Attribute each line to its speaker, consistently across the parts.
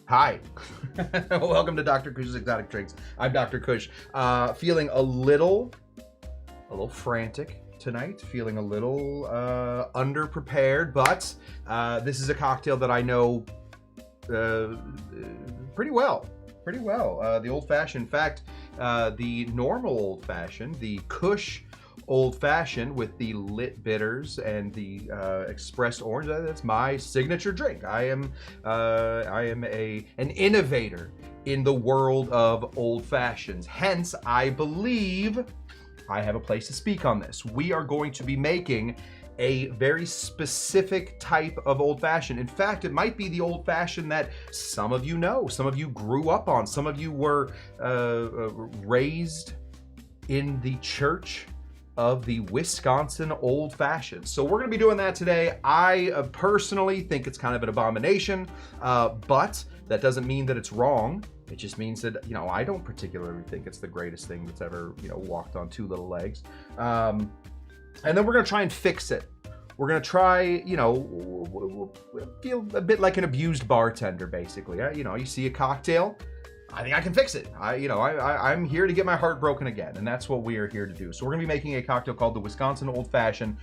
Speaker 1: Hi, welcome to Dr. Cush's Exotic Drinks. I'm Dr. Cush. Feeling a little frantic tonight, feeling a little underprepared, but this is a cocktail that I know pretty well. The old fashioned, in fact, the normal old fashioned, the Cush old fashioned with the lit bitters and the expressed orange. That's my signature drink. I am an innovator in the world of old fashions. Hence, I believe I have a place to speak on this. We are going to be making a very specific type of old fashioned. In fact, it might be the old fashioned that some of you know, some of you grew up on, some of you were raised in the church of the Wisconsin old fashioned. So we're gonna be doing that today. I personally think it's kind of an abomination, but that doesn't mean that it's wrong. It just means that, I don't particularly think it's the greatest thing that's ever, walked on two little legs. And then we're gonna try and fix it. We're gonna try, feel a bit like an abused bartender, basically. You see a cocktail, I think I can fix it. I'm here to get my heart broken again, and that's what we are here to do. So we're gonna be making a cocktail called the Wisconsin Old Fashioned.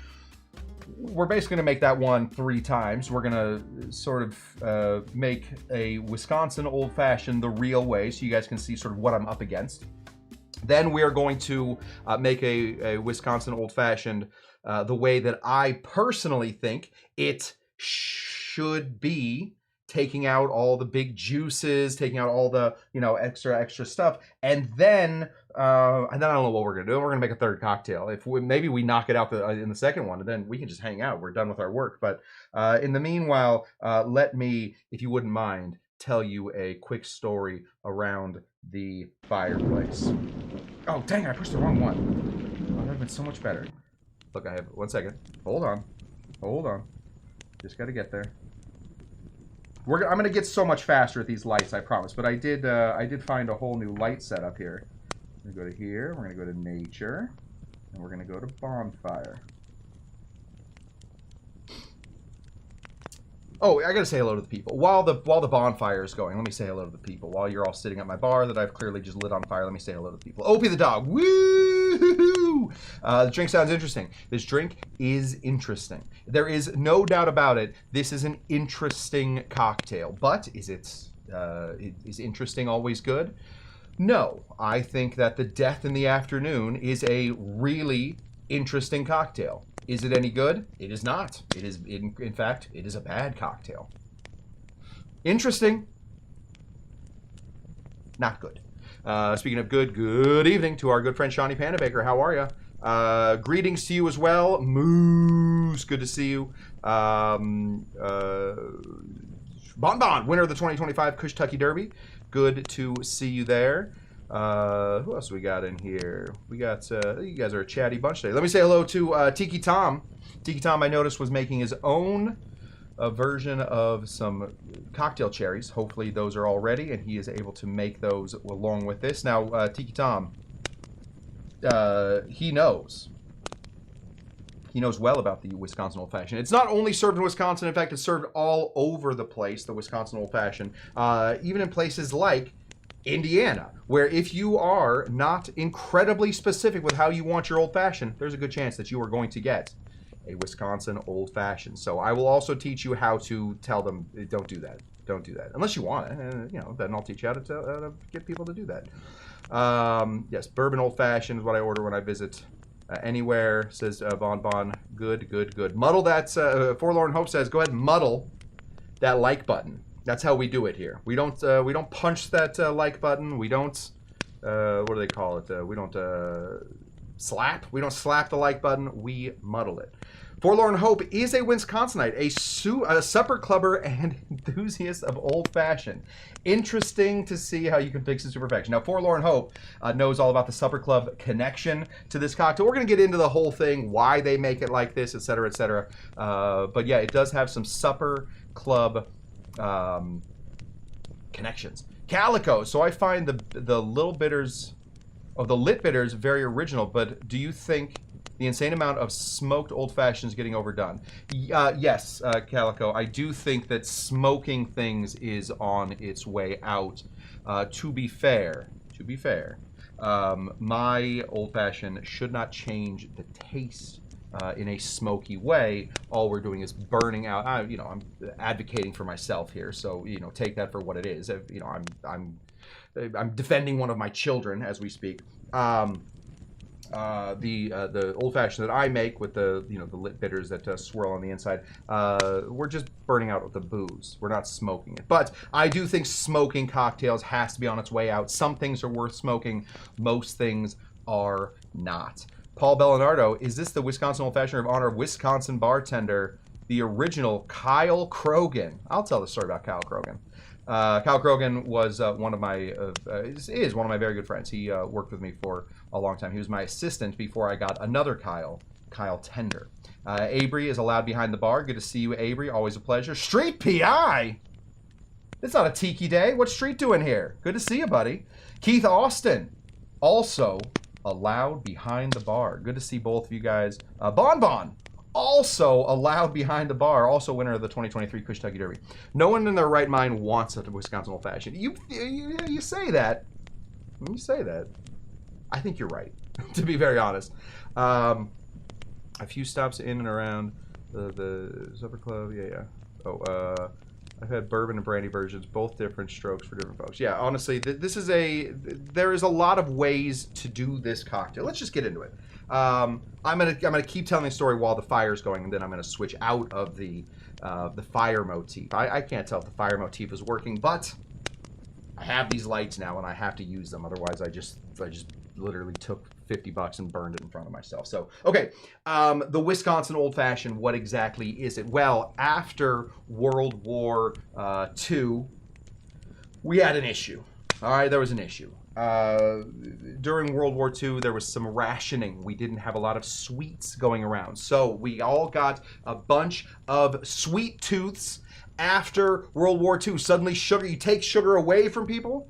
Speaker 1: We're basically gonna make that one 3 times. We're gonna sort of make a Wisconsin Old Fashioned the real way, so you guys can see sort of what I'm up against. Then we are going to make a Wisconsin Old Fashioned the way that I personally think it should be, taking out all the big juices, taking out all the, extra stuff. And then I don't know what we're gonna do. We're gonna make a third cocktail. Maybe we knock it out in the second one, and then we can just hang out. We're done with our work. But in the meanwhile, let me, if you wouldn't mind, tell you a quick story around the fireplace. Oh, dang, I pushed the wrong one. Oh, that would have been so much better. Look, I have 1 second. Hold on. Just gotta get there. I'm gonna get so much faster at these lights, I promise. But I did find a whole new light setup here. We're gonna go to here. We're gonna go to nature, and we're gonna go to bonfire. Oh, I gotta say hello to the people. While the bonfire is going, let me say hello to the people. While you're all sitting at my bar that I've clearly just lit on fire, let me say hello to the people. Opie the dog, woo! The drink sounds interesting. This drink is interesting. There is no doubt about it. This is an interesting cocktail. But is interesting always good? No. I think that the Death in the Afternoon is a really interesting cocktail. Is it any good? It is not. It is, in fact, it is a bad cocktail. Interesting. Not good. Speaking of good evening to our good friend Shawnee Panabaker. How are you? Greetings to you as well. Moose, good to see you. Bon Bon, winner of the 2025 Kentucky Derby. Good to see you there. Who else we got in here? We got, you guys are a chatty bunch today. Let me say hello to Tiki Tom. Tiki Tom, I noticed, was making his own version of some cocktail cherries. Hopefully those are all ready, and he is able to make those along with this. Now, Tiki Tom, he knows well about the Wisconsin Old Fashioned. It's not only served in Wisconsin. In fact, it's served all over the place, the Wisconsin Old Fashioned, even in places like Indiana, where if you are not incredibly specific with how you want your old fashioned, there's a good chance that you are going to get a Wisconsin old fashioned. So I will also teach you how to tell them, don't do that. Don't do that. Unless you want it. Then I'll teach you how to get people to do that. Yes, bourbon old fashioned is what I order when I visit anywhere, says Bon Bon. Good. Muddle that, Forlorn Hope says, go ahead and muddle that like button. That's how we do it here. We don't punch that like button. We don't what do they call it? We don't slap. We don't slap the like button. We muddle it. Forlorn Hope is a Wisconsinite, a supper clubber and enthusiast of old fashioned. Interesting to see how you can fix it to perfection. Now, Forlorn Hope knows all about the supper club connection to this cocktail. We're going to get into the whole thing, why they make it like this, etc., etc. But yeah, it does have some supper club connections. Calico. So I find the little bitters, the lit bitters, very original. But do you think The insane amount of smoked old fashions getting overdone. Yes, Calico, I do think that smoking things is on its way out. To be fair, my old fashioned should not change the taste in a smoky way. All we're doing is burning out. I'm advocating for myself here, so take that for what it is. I'm defending one of my children as we speak. The old fashioned that I make with the the lit bitters that swirl on the inside, we're just burning out with the booze. We're not smoking it. But I do think smoking cocktails has to be on its way out. Some things are worth smoking. Most things are not. Paul Bellinardo, is this the Wisconsin Old Fashioned in honor of Wisconsin bartender, the original Kyle Krogan? I'll tell the story about Kyle Krogan. Kyle Krogan was is one of my very good friends. He worked with me for a long time. He was my assistant before I got another Kyle Tender. Avery is allowed behind the bar. Good to see you, Avery. Always a pleasure. Street PI! It's not a tiki day. What's Street doing here? Good to see you, buddy. Keith Austin, also allowed behind the bar. Good to see both of you guys. Bon, also allowed behind the bar. Also winner of the 2023 Cush Exotic Derby. No one in their right mind wants a Wisconsin Old Fashioned. You say that. You say that. I think you're right, to be very honest. A few stops in and around the Supper Club. Yeah. Oh, I've had bourbon and brandy versions, both different strokes for different folks. Yeah, honestly, there is a lot of ways to do this cocktail. Let's just get into it. I'm gonna keep telling the story while the fire's going, and then I'm gonna switch out of the fire motif. I can't tell if the fire motif is working, but I have these lights now, and I have to use them. Otherwise, I just literally took $50 and burned it in front of myself. So, okay, the Wisconsin Old Fashioned, what exactly is it? Well, after World War II, we had an issue. All right, there was an issue. During World War II, there was some rationing. We didn't have a lot of sweets going around. So we all got a bunch of sweet tooths after World War II. Suddenly you take sugar away from people,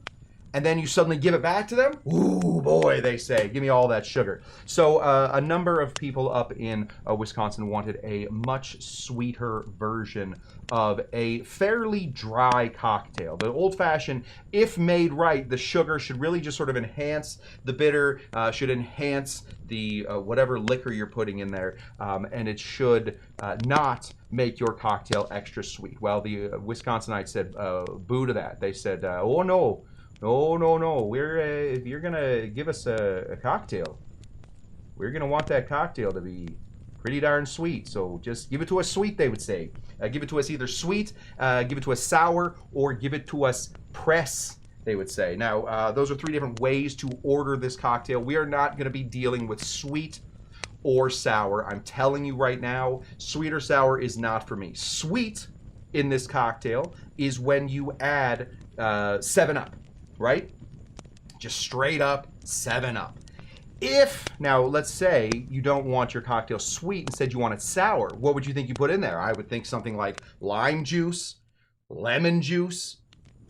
Speaker 1: and then you suddenly give it back to them? Ooh, boy, they say, give me all that sugar. So a number of people up in Wisconsin wanted a much sweeter version of a fairly dry cocktail. The Old Fashioned, if made right, the sugar should really just sort of enhance the bitter, should enhance the whatever liquor you're putting in there, and it should not make your cocktail extra sweet. Well, the Wisconsinites said boo to that. They said, oh no. No. If you're gonna give us a cocktail, we're gonna want that cocktail to be pretty darn sweet. So just give it to us sweet, they would say. Give it to us either sweet, give it to us sour, or give it to us press, they would say. Now, those are three different ways to order this cocktail. We are not gonna be dealing with sweet or sour. I'm telling you right now, sweet or sour is not for me. Sweet in this cocktail is when you add 7-Up. Right? Just straight up 7-Up. If, now let's say you don't want your cocktail sweet, instead you want it sour, what would you think you put in there? I would think something like lime juice, lemon juice,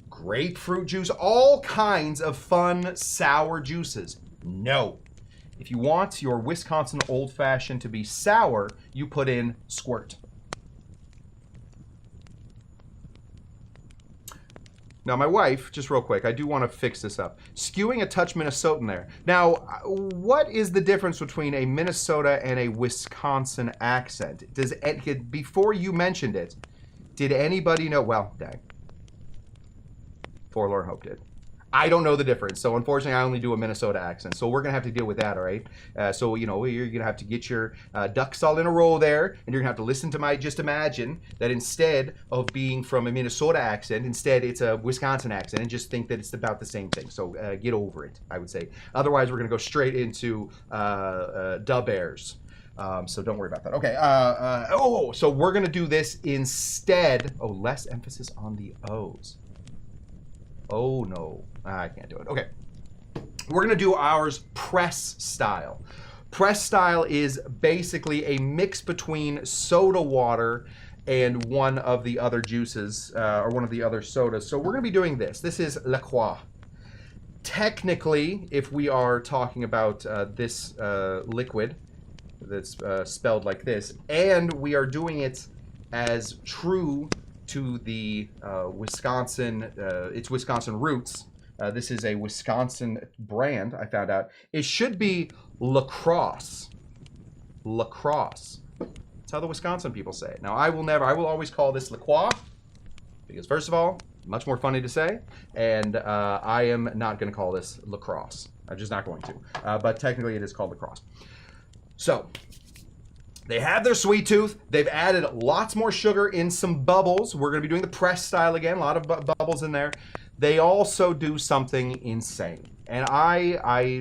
Speaker 1: grapefruit juice, all kinds of fun sour juices. No. If you want your Wisconsin Old Fashioned to be sour, you put in squirt. Now, my wife, just real quick, I do want to fix this up. Skewing a touch Minnesotan there. Now, what is the difference between a Minnesota and a Wisconsin accent? Before you mentioned it, did anybody know? Well, dang. Forlorn Hope did. I don't know the difference, so unfortunately I only do a Minnesota accent, so we're gonna have to deal with that, all right? So you're gonna have to get your ducks all in a row there, and you're gonna have to listen to just imagine that instead of being from a Minnesota accent, instead it's a Wisconsin accent, and just think that it's about the same thing. So get over it, I would say. Otherwise, we're gonna go straight into dub airs. So don't worry about that. Okay, so we're gonna do this instead. Oh, less emphasis on the O's. Oh no, I can't do it. Okay, we're gonna do ours press style. Press style is basically a mix between soda water and one of the other juices, or one of the other sodas. So we're gonna be doing this. This is La Croix. Technically, if we are talking about this liquid, that's spelled like this, and we are doing it as true to the Wisconsin, its Wisconsin roots. This is a Wisconsin brand, I found out. It should be lacrosse. Lacrosse. That's how the Wisconsin people say it. Now, I will always call this LaCroix, because first of all, much more funny to say, and I am not going to call this lacrosse. I'm just not going to. But technically, it is called lacrosse. So, they have their sweet tooth. They've added lots more sugar in some bubbles. We're going to be doing the press style again. A lot of bubbles in there. They also do something insane, and I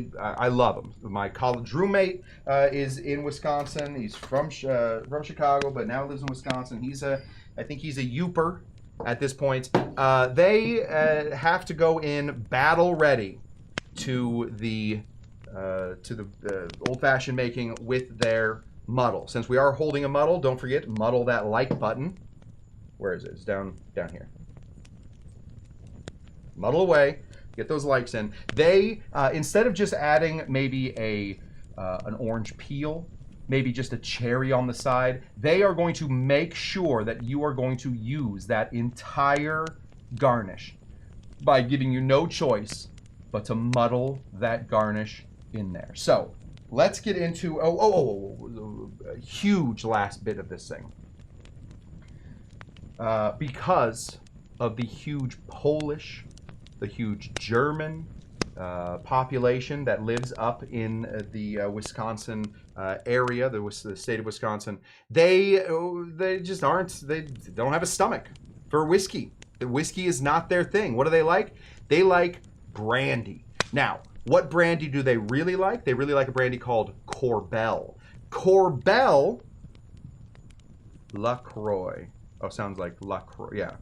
Speaker 1: love them. My college roommate is in Wisconsin. He's from Chicago, but now lives in Wisconsin. I think he's a Youper at this point. They have to go in battle ready to the old-fashioned making with their muddle. Since we are holding a muddle, don't forget, muddle that like button. Where is it? It's down here. Muddle away, get those likes in. They, instead of just adding maybe an orange peel, maybe just a cherry on the side, they are going to make sure that you are going to use that entire garnish by giving you no choice but to muddle that garnish in there. So let's get into a huge last bit of this thing. Because of the huge Polish, the huge German population that lives up in the Wisconsin area, the state of Wisconsin, they just they don't have a stomach for whiskey. The whiskey is not their thing. What do they like? They like brandy. Now, what brandy do they really like? They really like a brandy called Korbel. Korbel LaCroix. Oh, sounds like LaCroix. Yeah.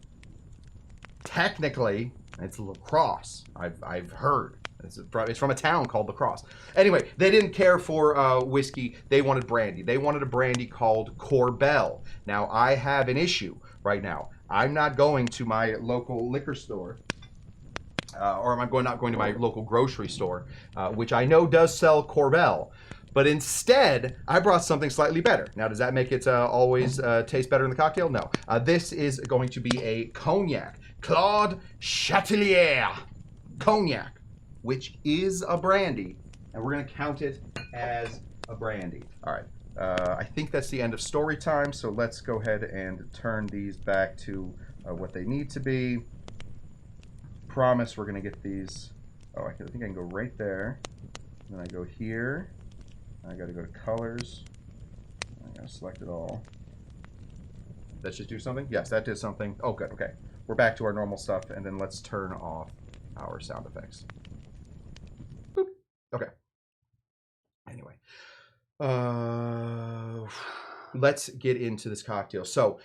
Speaker 1: Technically, it's lacrosse. I've heard. It's from a town called Lacrosse. Anyway, they didn't care for whiskey. They wanted brandy. They wanted a brandy called Korbel. Now, I have an issue right now. I'm not going to my local liquor store, or am I not going to my local grocery store, which I know does sell Korbel. But instead, I brought something slightly better. Now, does that make it always taste better in the cocktail? No. This is going to be a cognac. Claude Chatelier cognac, which is a brandy, and we're going to count it as a brandy. All right. I think that's the end of story time, so let's go ahead and turn these back to what they need to be. Promise we're going to get these. Oh, I think I can go right there. And then I go here. I got to go to colors. I got to select it all. That should do something? Yes, that did something. Oh, good. Okay. We're back to our normal stuff, and then let's turn off our sound effects. Boop. Okay. Anyway. Let's get into this cocktail. So,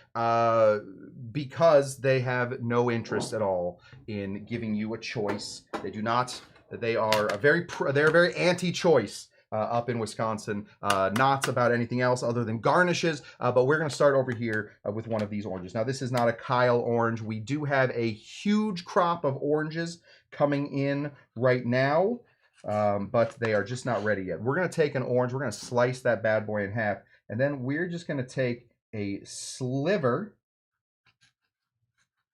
Speaker 1: because they have no interest at all in giving you a choice, they do not. They are they're very anti-choice. Up in Wisconsin, not about anything else other than garnishes, but we're going to start over here with one of these oranges. Now, this is not a Kyle orange. We do have a huge crop of oranges coming in right now, but they are just not ready yet. We're going to take an orange, we're going to slice that bad boy in half, and then we're just going to take a sliver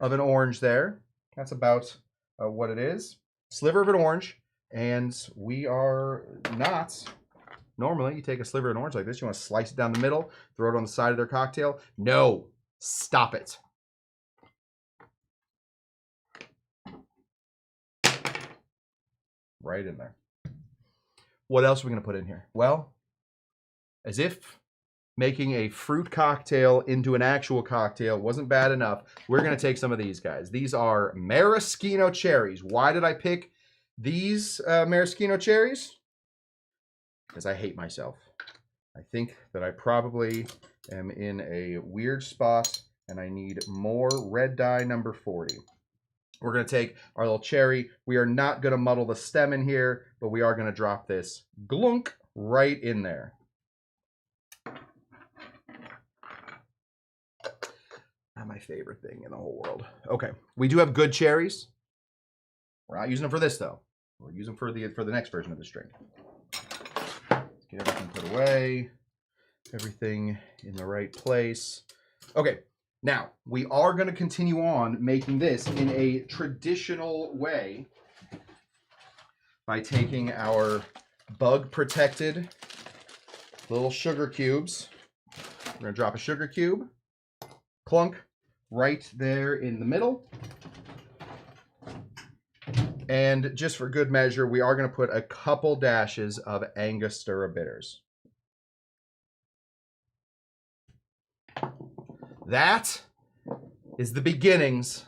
Speaker 1: of an orange there. That's about what it is. Sliver of an orange. And we are not, normally you take a sliver of an orange like this, you want to slice it down the middle, throw it on the side of their cocktail. No, stop it. Right in there. What else are we going to put in here? Well, as if making a fruit cocktail into an actual cocktail wasn't bad enough, we're going to take some of these guys. These are maraschino cherries. Why did I pick these maraschino cherries? Because I hate myself. I think that I probably am in a weird spot and I need more red dye number 40. We're going to take our little cherry. We are not going to muddle the stem in here, but we are going to drop this glunk right in there. Not my favorite thing in the whole world. Okay, we do have good cherries. We're not using them for this, though. We'll use them for the next version of this drink. Let's get everything put away. Everything in the right place. Okay, now we are going to continue on making this in a traditional way by taking our bug protected little sugar cubes. We're going to drop a sugar cube, clunk, right there in the middle. And just for good measure, we are going to put a couple dashes of Angostura bitters. That is the beginnings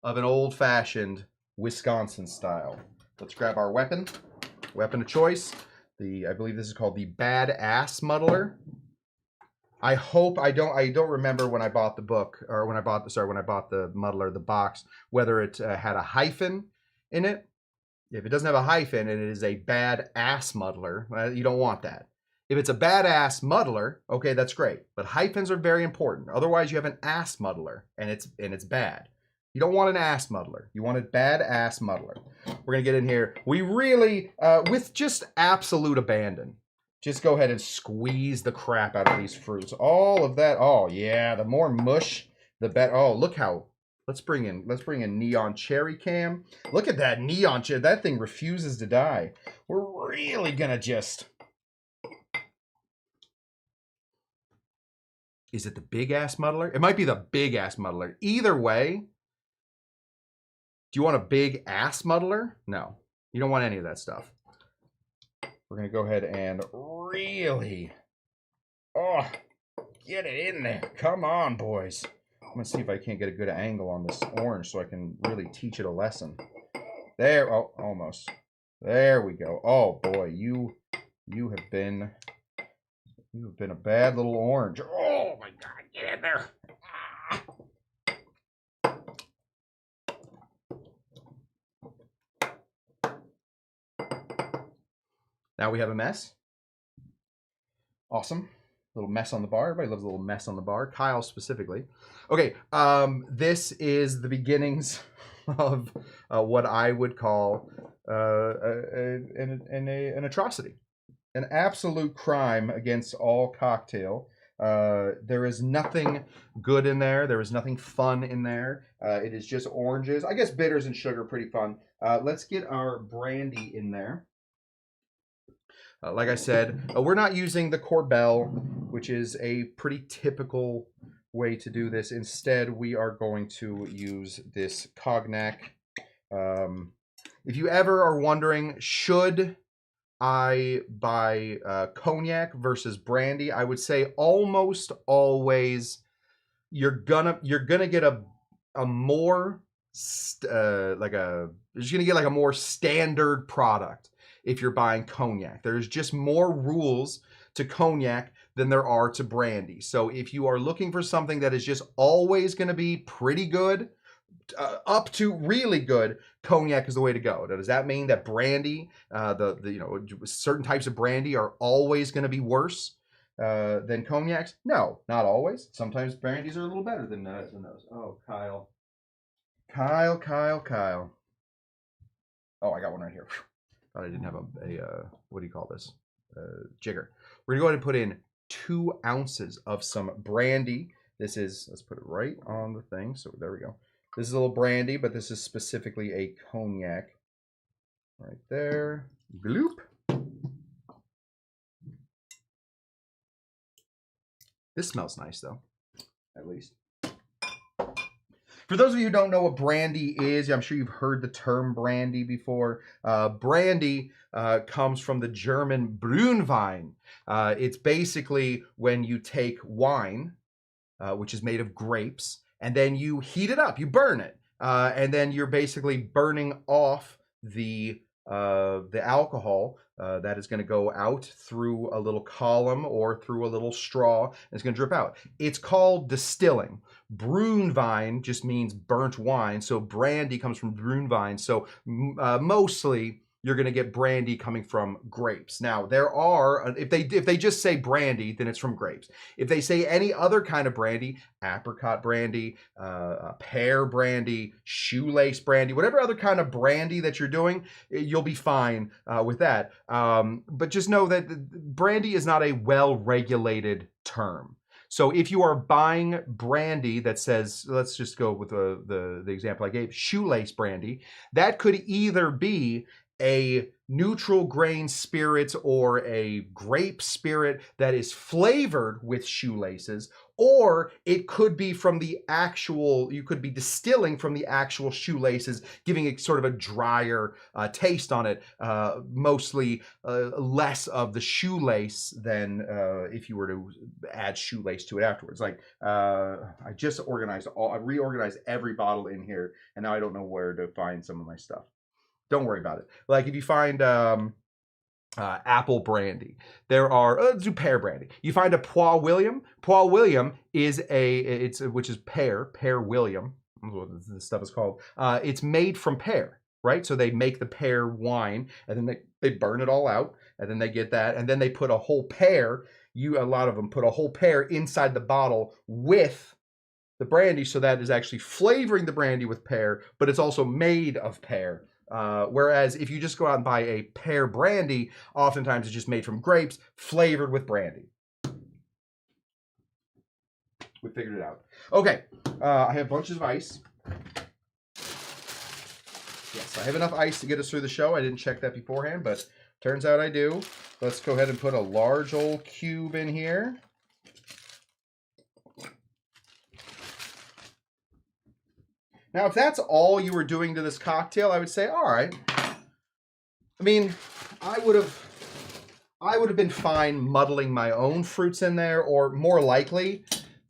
Speaker 1: of an old-fashioned Wisconsin style. Let's grab our weapon of choice. I believe this is called the Badass Muddler. I don't remember when I bought the book, or when I bought the muddler, the box, whether it had a hyphen in it. If it doesn't have a hyphen and it is a badass muddler, you don't want that. If it's a badass muddler, okay, that's great. But hyphens are very important. Otherwise, you have an ass muddler, and it's bad. You don't want an ass muddler. You want a badass muddler. We're gonna get in here. We really, with just absolute abandon, just go ahead and squeeze the crap out of these fruits. All of that. Oh yeah, the more mush, the better. Oh, look how. Let's bring in neon cherry cam. Look at that neon cherry. That thing refuses to die. We're really gonna just. Is it the big ass muddler? It might be the big ass muddler. Either way. Do you want a big ass muddler? No, you don't want any of that stuff. We're gonna go ahead and really, get it in there. Come on, boys. I'm gonna see if I can't get a good angle on this orange so I can really teach it a lesson. There, oh, almost. There we go. Oh boy, you have been a bad little orange. Oh my God, get in there. Now we have a mess. Awesome. Little mess on the bar. Everybody loves a little mess on the bar. Kyle specifically. Okay, this is the beginnings of what I would call an atrocity. An absolute crime against all cocktail. There is nothing good in there. There is nothing fun in there. It is just oranges. I guess bitters and sugar, pretty fun. Let's get our brandy in there. Like I said, we're not using the Korbel, which is a pretty typical way to do this. Instead, we are going to use this cognac. If you ever are wondering, should I buy cognac versus brandy, I would say almost always you're gonna get a more you're gonna get like a more standard product if you're buying cognac. There's just more rules to cognac than there are to brandy. So if you are looking for something that is just always going to be pretty good, up to really good, cognac is the way to go. Now, does that mean that brandy, certain types of brandy are always going to be worse than cognacs? No, not always. Sometimes brandies are a little better than those. Oh, Kyle. Oh, I got one right here. Thought I didn't have a what do you call this? Jigger. We're gonna go ahead and put in 2 ounces of some brandy. This is, let's put it right on the thing. So there we go. This is a little brandy, but this is specifically a cognac. Right there. Gloop. This smells nice though, at least. For those of you who don't know what brandy is, I'm sure you've heard the term brandy before. Brandy comes from the German Brünnwein. It's basically when you take wine, which is made of grapes, and then you heat it up, you burn it, and then you're basically burning off the alcohol that is going to go out through a little column or through a little straw, and it's going to drip out. It's called distilling. Brünnwein just means burnt wine, so brandy comes from Brünnwein. So mostly you're going to get brandy coming from grapes. Now, there are, if they just say brandy, then it's from grapes. If they say any other kind of brandy, apricot brandy, pear brandy, shoelace brandy, whatever other kind of brandy that you're doing, you'll be fine with that. But just know that brandy is not a well-regulated term. So if you are buying brandy that says, let's just go with the example I gave, shoelace brandy, that could either be a neutral grain spirit or a grape spirit that is flavored with shoelaces, or it could be from the actual, you could be distilling from the actual shoelaces, giving it sort of a drier taste on it, mostly less of the shoelace than if you were to add shoelace to it afterwards. Like I just I reorganized every bottle in here, and now I don't know where to find some of my stuff. Don't worry about it. Like if you find apple brandy, there are let's do pear brandy. You find a Pois William. Pois William is which is pear William. That's what this stuff is called. It's made from pear, right? So they make the pear wine, and then they burn it all out, and then they get that, and then they put a whole pear. A lot of them put a whole pear inside the bottle with the brandy, so that is actually flavoring the brandy with pear, but it's also made of pear. Whereas if you just go out and buy a pear brandy, oftentimes it's just made from grapes flavored with brandy. We figured it out. Okay, I have bunches of ice. Yes, I have enough ice to get us through the show. I didn't check that beforehand, but turns out I do. Let's go ahead and put a large old cube in here. Now, if that's all you were doing to this cocktail, I would say, all right. I mean, I would have been fine muddling my own fruits in there, or more likely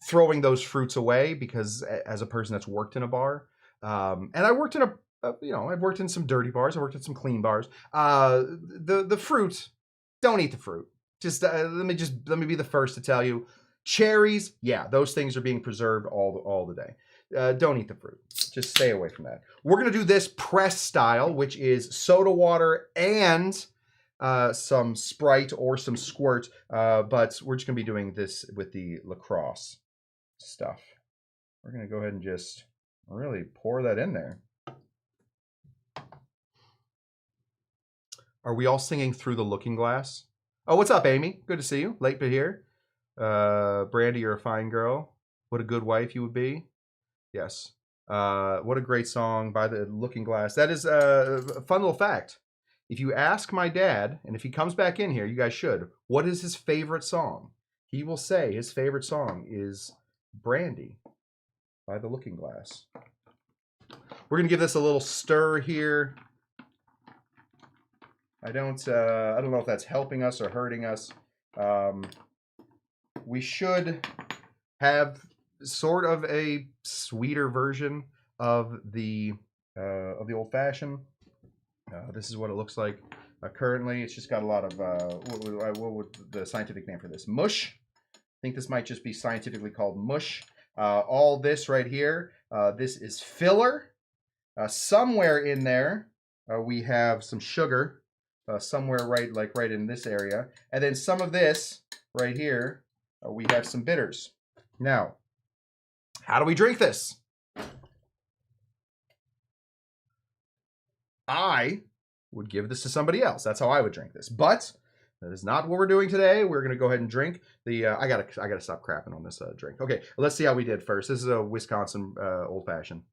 Speaker 1: throwing those fruits away, because as a person that's worked in a bar, and I worked in I've worked in some dirty bars, I worked in some clean bars. The fruit, don't eat the fruit. Just let me be the first to tell you, cherries, yeah, those things are being preserved all the day. Don't eat the fruit. Just stay away from that. We're going to do this press style, which is soda water and some Sprite or some squirt, but we're just going to be doing this with the lacrosse stuff. We're going to go ahead and just really pour that in there. Are we all singing Through the Looking Glass? Oh, what's up, Amy? Good to see you. Late but here. Brandy, you're a fine girl. What a good wife you would be. Yes. What a great song by the Looking Glass. That is a fun little fact. If you ask my dad, and if he comes back in here, you guys should, what is his favorite song? He will say his favorite song is Brandy by the Looking Glass. We're going to give this a little stir here. I don't know if that's helping us or hurting us. We should have sort of a sweeter version of the old fashioned. This is what it looks like currently. It's just got a lot of what would the scientific name for this? Mush. I think this might just be scientifically called mush. All this right here, this is filler. Somewhere in there, we have some sugar. Somewhere right in this area, and then some of this right here, we have some bitters. Now, how do we drink this? I would give this to somebody else. That's how I would drink this. But that is not what we're doing today. We're going to go ahead and drink the. I gotta stop crapping on this drink. Okay, let's see how we did first. This is a Wisconsin old fashioned.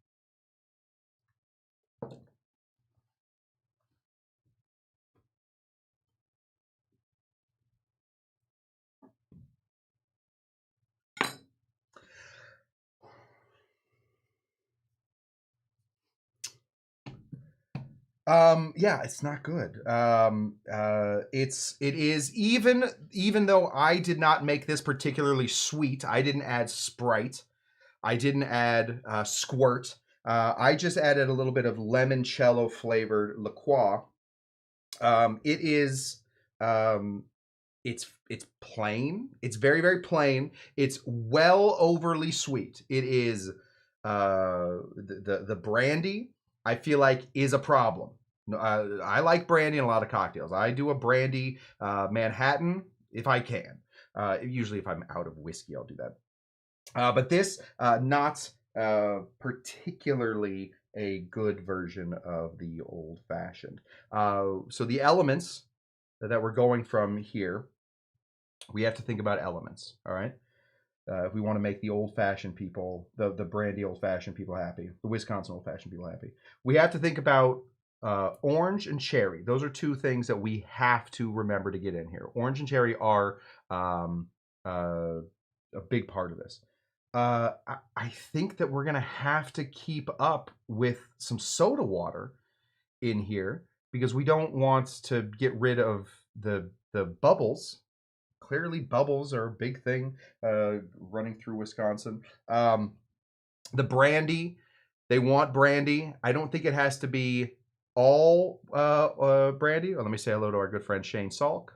Speaker 1: Yeah, it's not good. It is even though I did not make this particularly sweet. I didn't add Sprite. I didn't add squirt. I just added a little bit of limoncello flavored liqueur. It is it's plain. It's very, very plain. It's well overly sweet. It is the brandy, I feel like, is a problem. No, I like brandy in a lot of cocktails. I do a brandy Manhattan if I can. Usually, if I'm out of whiskey, I'll do that. But this, not particularly a good version of the old fashioned. So the elements that we're going from here, we have to think about elements. All right. If we want to make the old fashioned people, the brandy old fashioned people happy, the Wisconsin old fashioned people happy, we have to think about orange and cherry. Those are two things that we have to remember to get in here. Orange and cherry are a big part of this. I think that we're gonna have to keep up with some soda water in here because we don't want to get rid of the bubbles. Clearly, bubbles are a big thing running through Wisconsin. The brandy, they want brandy. I don't think it has to be all brandy. Let me say hello to our good friend Shane Salk.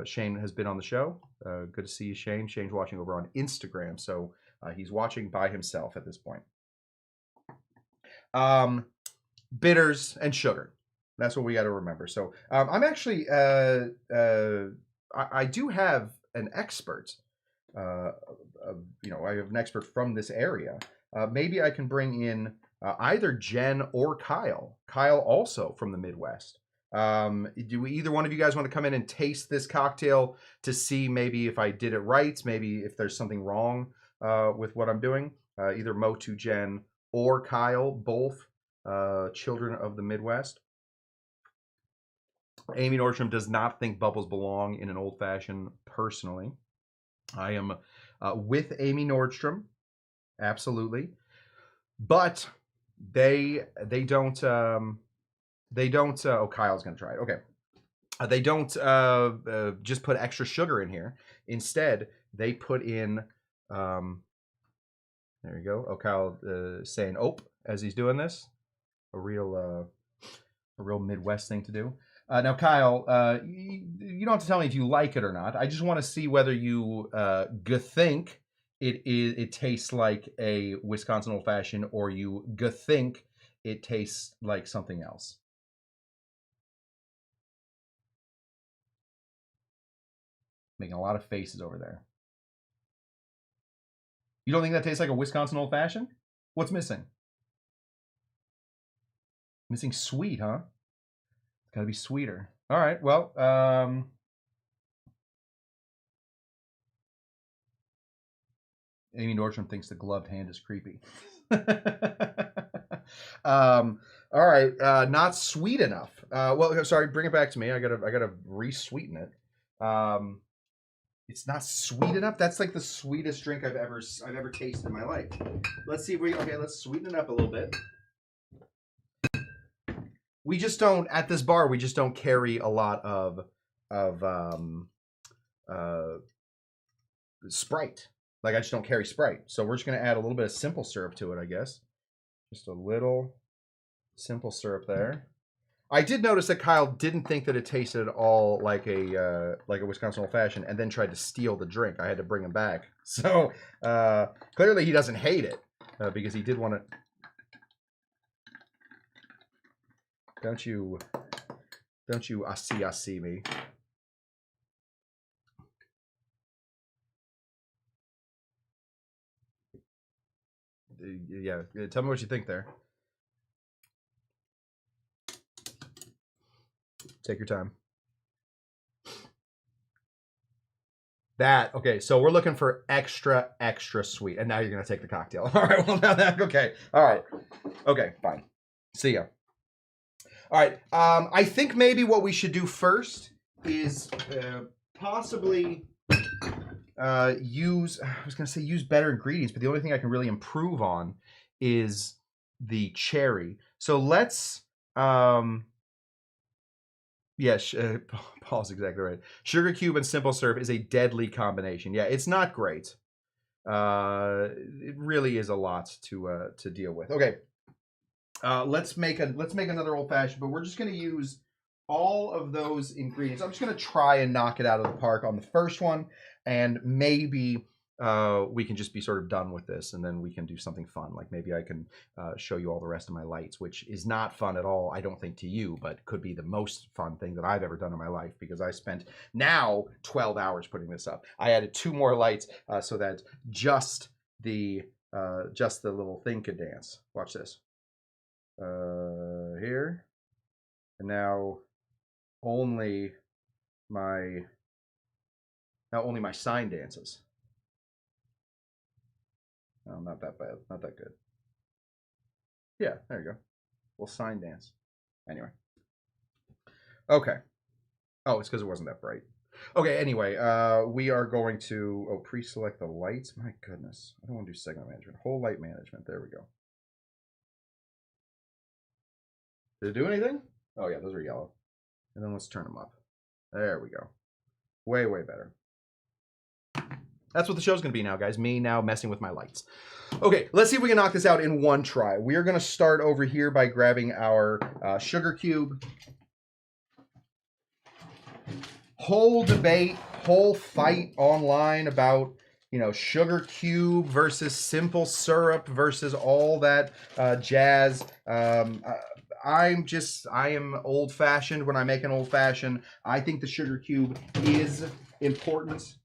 Speaker 1: Shane has been on the show. Good to see you, Shane. Shane's watching over on Instagram, so he's watching by himself at this point. Bitters and sugar. That's what we got to remember. So I'm actually, I do have an expert. I have an expert from this area. Maybe I can bring in either Jen or Kyle. Kyle also from the Midwest. Do either one of you guys want to come in and taste this cocktail to see maybe if I did it right, maybe if there's something wrong with what I'm doing? Either Motu, Jen, or Kyle, both children of the Midwest. Amy Nordstrom does not think bubbles belong in an old fashioned. Personally, I am with Amy Nordstrom, absolutely, but they don't. They don't. Oh, Kyle's gonna try it. Okay. They don't just put extra sugar in here. Instead, they put in. There you go. Oh, Kyle saying "ope" as he's doing this. A real Midwest thing to do. Now, Kyle, you don't have to tell me if you like it or not. I just want to see whether you think it tastes like a Wisconsin old fashioned, or you think it tastes like something else. Making a lot of faces over there. You don't think that tastes like a Wisconsin old fashioned? What's missing? Missing sweet, huh? It's gotta be sweeter. All right, well, Amy Nordstrom thinks the gloved hand is creepy. All right, not sweet enough. Well, sorry, bring it back to me. I gotta re-sweeten it. It's not sweet enough. That's like the sweetest drink I've ever tasted in my life. Let's see if let's sweeten it up a little bit. We just don't at this bar. We just don't carry a lot of Sprite. Like I just don't carry Sprite. So we're just gonna add a little bit of simple syrup to it, I guess. Just a little simple syrup there. I did notice that Kyle didn't think that it tasted at all like a Wisconsin old fashioned, and then tried to steal the drink. I had to bring him back. So clearly he doesn't hate it because he did want to. Don't you I see me. Yeah, tell me what you think there. Take your time. Okay, so we're looking for extra sweet, and now you're gonna take the cocktail. All right, well now that okay, all right, okay, fine. See ya. All right, I think maybe what we should do first is possibly use. I was gonna say use better ingredients, but the only thing I can really improve on is the cherry. So let's. Yes, Paul's exactly right. Sugar cube and simple syrup is a deadly combination. Yeah, it's not great. It really is a lot to deal with. Okay, let's make another old fashioned, but we're just going to use all of those ingredients. I'm just going to try and knock it out of the park on the first one, and maybe we can just be sort of done with this, and then we can do something fun. Like maybe I can show you all the rest of my lights, which is not fun at all, I don't think, to you, but could be the most fun thing that I've ever done in my life, because I spent now 12 hours putting this up. I added 2 more lights so that just the little thing could dance. Watch this. Here, and now only my sign dances. No, not that bad. Not that good. Yeah, there you go. We'll sign dance. Anyway. Okay. Oh, it's because it wasn't that bright. Okay, anyway, we are going to pre-select the lights. My goodness. I don't want to do segment management. Whole light management. There we go. Did it do anything? Oh, yeah, those are yellow. And then let's turn them up. There we go. Way, way better. That's what the show's going to be now, guys. Me now messing with my lights. Okay, let's see if we can knock this out in one try. We are going to start over here by grabbing our sugar cube. Whole debate, whole fight online about, you know, sugar cube versus simple syrup versus all that jazz. I am old-fashioned when I make an old-fashioned. I think the sugar cube is important.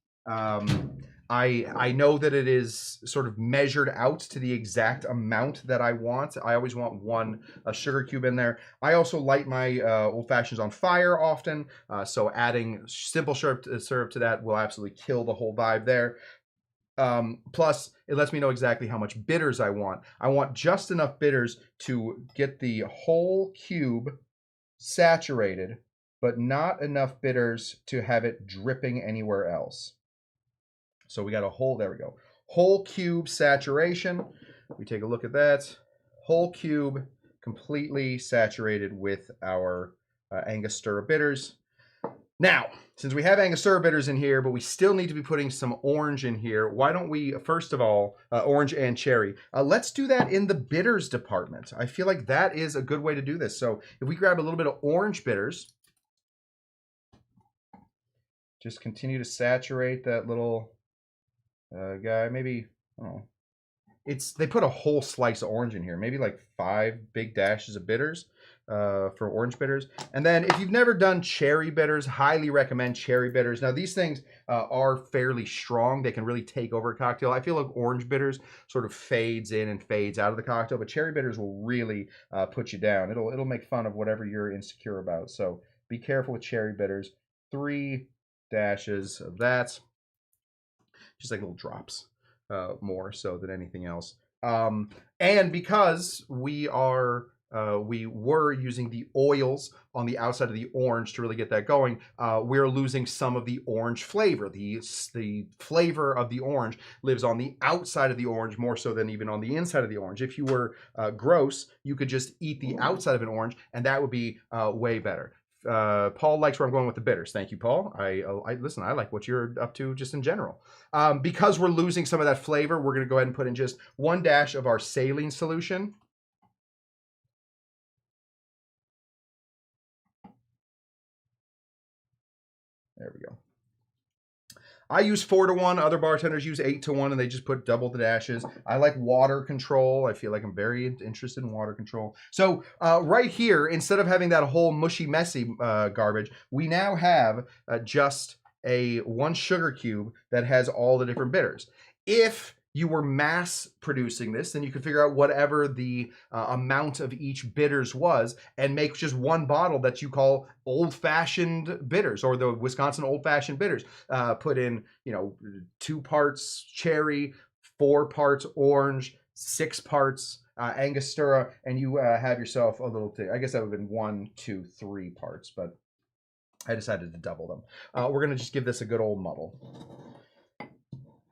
Speaker 1: I know that it is sort of measured out to the exact amount that I want. I always want a sugar cube in there. I also light my old fashions on fire often, so adding simple syrup to that will absolutely kill the whole vibe there. Plus, it lets me know exactly how much bitters I want. I want just enough bitters to get the whole cube saturated, but not enough bitters to have it dripping anywhere else. So we got a whole, there we go. Whole cube saturation. We take a look at that. Whole cube completely saturated with our Angostura bitters. Now, since we have Angostura bitters in here, but we still need to be putting some orange in here, why don't we, first of all, orange and cherry, let's do that in the bitters department. I feel like that is a good way to do this. So if we grab a little bit of orange bitters, just continue to saturate that little guy, maybe, I don't know. They put a whole slice of orange in here, maybe like 5 big dashes of bitters for orange bitters. And then if you've never done cherry bitters, highly recommend cherry bitters. Now these things are fairly strong. They can really take over a cocktail. I feel like orange bitters sort of fades in and fades out of the cocktail, but cherry bitters will really put you down. It'll make fun of whatever you're insecure about. So be careful with cherry bitters. 3 dashes of that. Just like little drops, more so than anything else. And because we were using the oils on the outside of the orange to really get that going, we're losing some of the orange flavor. The flavor of the orange lives on the outside of the orange more so than even on the inside of the orange. If you were gross, you could just eat the outside of an orange, and that would be way better. Paul likes where I'm going with the bitters. Thank you, Paul. I listen, I like what you're up to just in general. Because we're losing some of that flavor, we're going to go ahead and put in just 1 dash of our saline solution. There we go. I use 4-to-1. Other bartenders use 8-to-1, and they just put double the dashes. I like water control. I feel like I'm very interested in water control. So right here, instead of having that whole mushy, messy garbage, we now have just 1 sugar cube that has all the different bitters. If you were mass producing this, then you could figure out whatever the amount of each bitters was and make just 1 bottle that you call old-fashioned bitters, or the Wisconsin old-fashioned bitters. Put in, 2 parts cherry, 4 parts orange, 6 parts Angostura, and you have yourself a little thing. I guess that would have been 1, 2, 3 parts, but I decided to double them. We're going to just give this a good old muddle.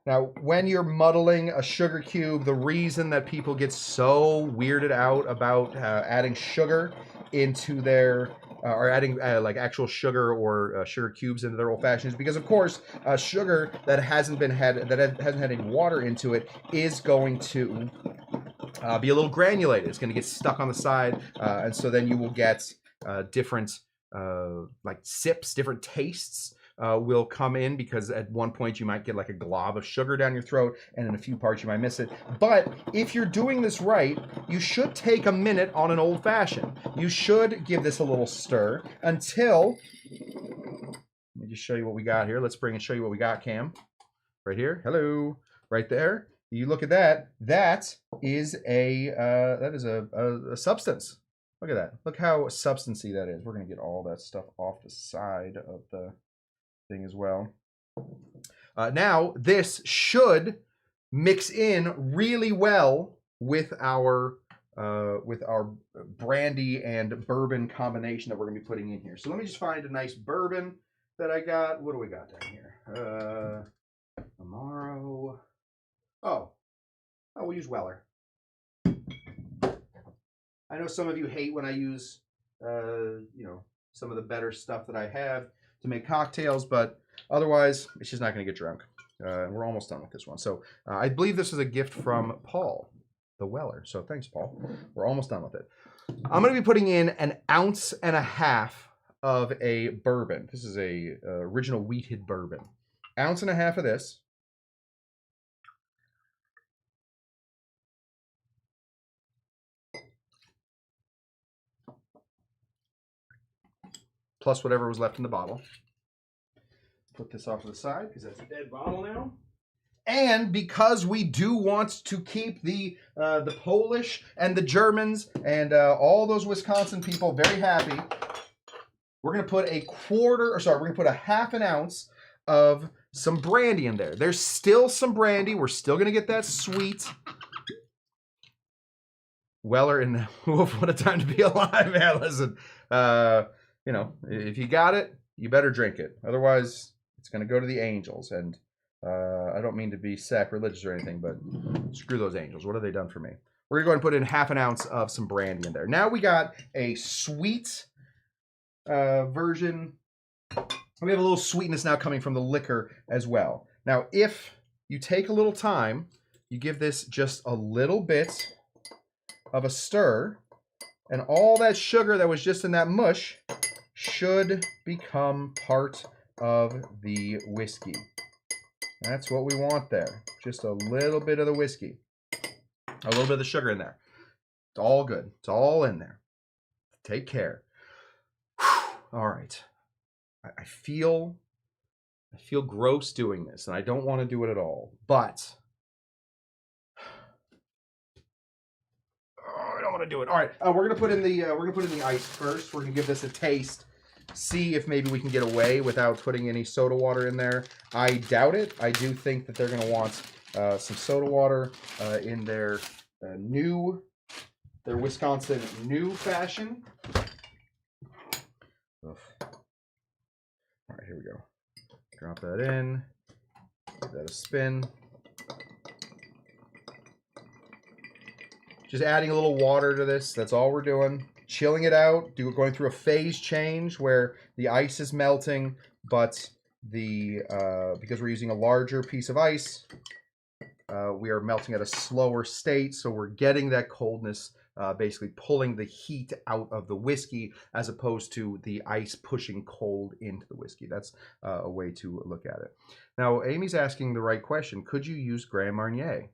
Speaker 1: Now, when you're muddling a sugar cube, the reason that people get so weirded out about adding sugar into their, or adding like actual sugar or sugar cubes into their old fashioned is because, of course, sugar that hasn't had any water into it is going to be a little granulated. It's going to get stuck on the side, and so then you will get different like sips, different tastes will come in, because at one point you might get like a glob of sugar down your throat, and in a few parts you might miss it. But if you're doing this right, you should take a minute on an old fashioned. You should give this a little stir until, let me just show you what we got here. Let's bring and show you what we got, Cam. Right here. Hello. Right there. You look at that. That is a substance. Look at that. Look how substancy that is. We're going to get all that stuff off the side of the thing as well. Now, this should mix in really well with our brandy and bourbon combination that we're going to be putting in here. So let me just find a nice bourbon that I got. What do we got down here? Amaro. Oh, we'll use Weller. I know some of you hate when I use, some of the better stuff that I have to make cocktails, but otherwise, it's just not going to get drunk. We're almost done with this one. So I believe this is a gift from Paul, the Weller. So thanks, Paul. We're almost done with it. I'm going to be putting in 1.5 ounces of a bourbon. This is a original wheated bourbon. 1.5 ounces of this. Plus whatever was left in the bottle. Put this off to the side because that's a dead bottle now. And because we do want to keep the Polish and the Germans and all those Wisconsin people very happy, we're going to put we're going to put 1/2 ounce of some brandy in there. There's still some brandy. We're still going to get that sweet. Weller and what a time to be alive, man. Listen, if you got it, you better drink it. Otherwise, it's going to go to the angels. And I don't mean to be sacrilegious or anything, but screw those angels. What have they done for me? We're going to go ahead and put in 1/2 ounce of some brandy in there. Now we got a sweet version. We have a little sweetness now coming from the liquor as well. Now, if you take a little time, you give this just a little bit of a stir, and all that sugar that was just in that mush should become part of the whiskey. That's what we want there. Just a little bit of the whiskey. A little bit of the sugar in there. It's all good. It's all in there. Take care. All right. I feel gross doing this, and I don't want to do it at all. But I don't want to do it. All right. We're gonna put in the ice first. We're gonna give this a taste. See if maybe we can get away without putting any soda water in there. I doubt it. I do think that they're going to want some soda water in their Wisconsin new fashion. All right, here we go. Drop that in. Give that a spin. Just adding a little water to this. That's all we're doing. Chilling it out, going through a phase change where the ice is melting, but because we're using a larger piece of ice, we are melting at a slower state, so we're getting that coldness, basically pulling the heat out of the whiskey as opposed to the ice pushing cold into the whiskey. That's a way to look at it. Now, Amy's asking the right question. Could you use Grand Marnier?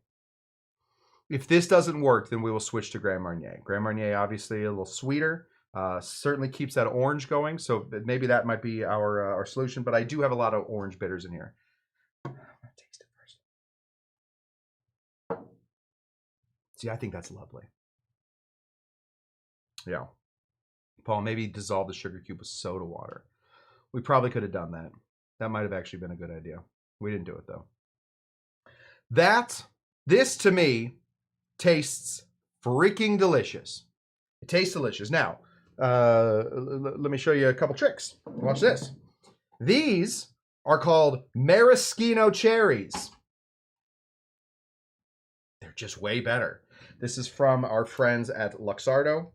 Speaker 1: If this doesn't work, then we will switch to Grand Marnier. Grand Marnier, obviously a little sweeter, certainly keeps that orange going. So maybe that might be our solution. But I do have a lot of orange bitters in here. I'm gonna taste it first. See, I think that's lovely. Yeah, Paul, maybe dissolve the sugar cube with soda water. We probably could have done that. That might have actually been a good idea. We didn't do it though. This to me tastes freaking delicious. It tastes delicious. Now, let me show you a couple tricks. Watch this. These are called maraschino cherries. They're just way better. This is from our friends at Luxardo.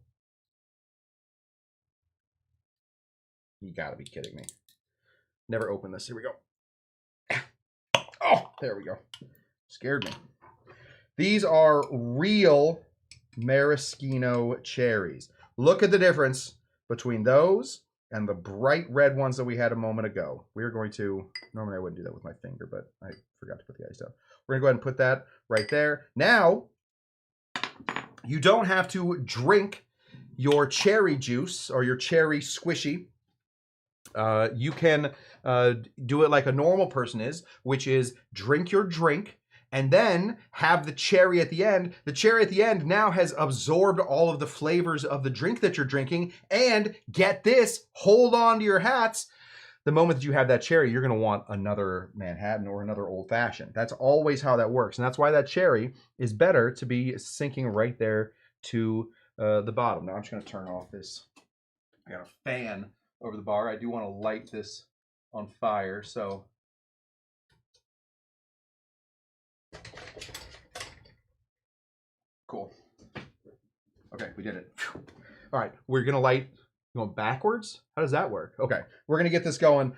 Speaker 1: You gotta be kidding me. Never opened this. Here we go. Oh, there we go. Scared me. These are real maraschino cherries. Look at the difference between those and the bright red ones that we had a moment ago. We're going to, normally I wouldn't do that with my finger, but I forgot to put the ice down. We're gonna go ahead and put that right there. Now, you don't have to drink your cherry juice or your cherry squishy. You can do it like a normal person is, which is drink your drink and then have the cherry at the end. The cherry at the end now has absorbed all of the flavors of the drink that you're drinking. And get this, hold on to your hats. The moment that you have that cherry, you're going to want another Manhattan or another old fashioned. That's always how that works. And that's why that cherry is better to be sinking right there to the bottom. Now I'm just going to turn off this. I got a fan over the bar. I do want to light this on fire, so cool. Okay, we did it. All right, we're gonna light. Going backwards? How does that work? Okay, we're gonna get this going.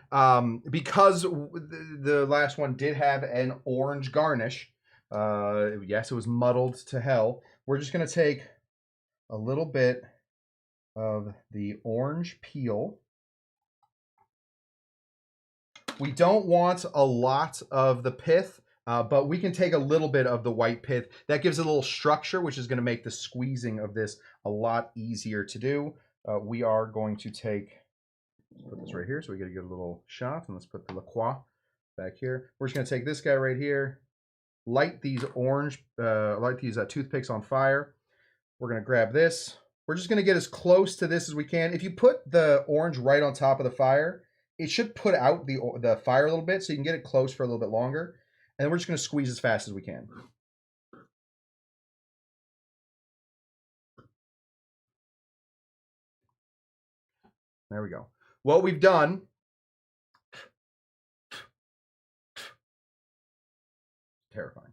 Speaker 1: Because the last one did have an orange garnish. Yes, it was muddled to hell. We're just gonna take a little bit of the orange peel. We don't want a lot of the pith, but we can take a little bit of the white pith. That gives a little structure, which is going to make the squeezing of this a lot easier to do. We are going to put this right here, so we get a good little shot, and let's put the La Croix back here. We're just going to take this guy right here, light these toothpicks on fire. We're going to grab this. We're just going to get as close to this as we can. If you put the orange right on top of the fire, it should put out the fire a little bit, so you can get it close for a little bit longer. And then we're just going to squeeze as fast as we can. There we go. What we've done, terrifying.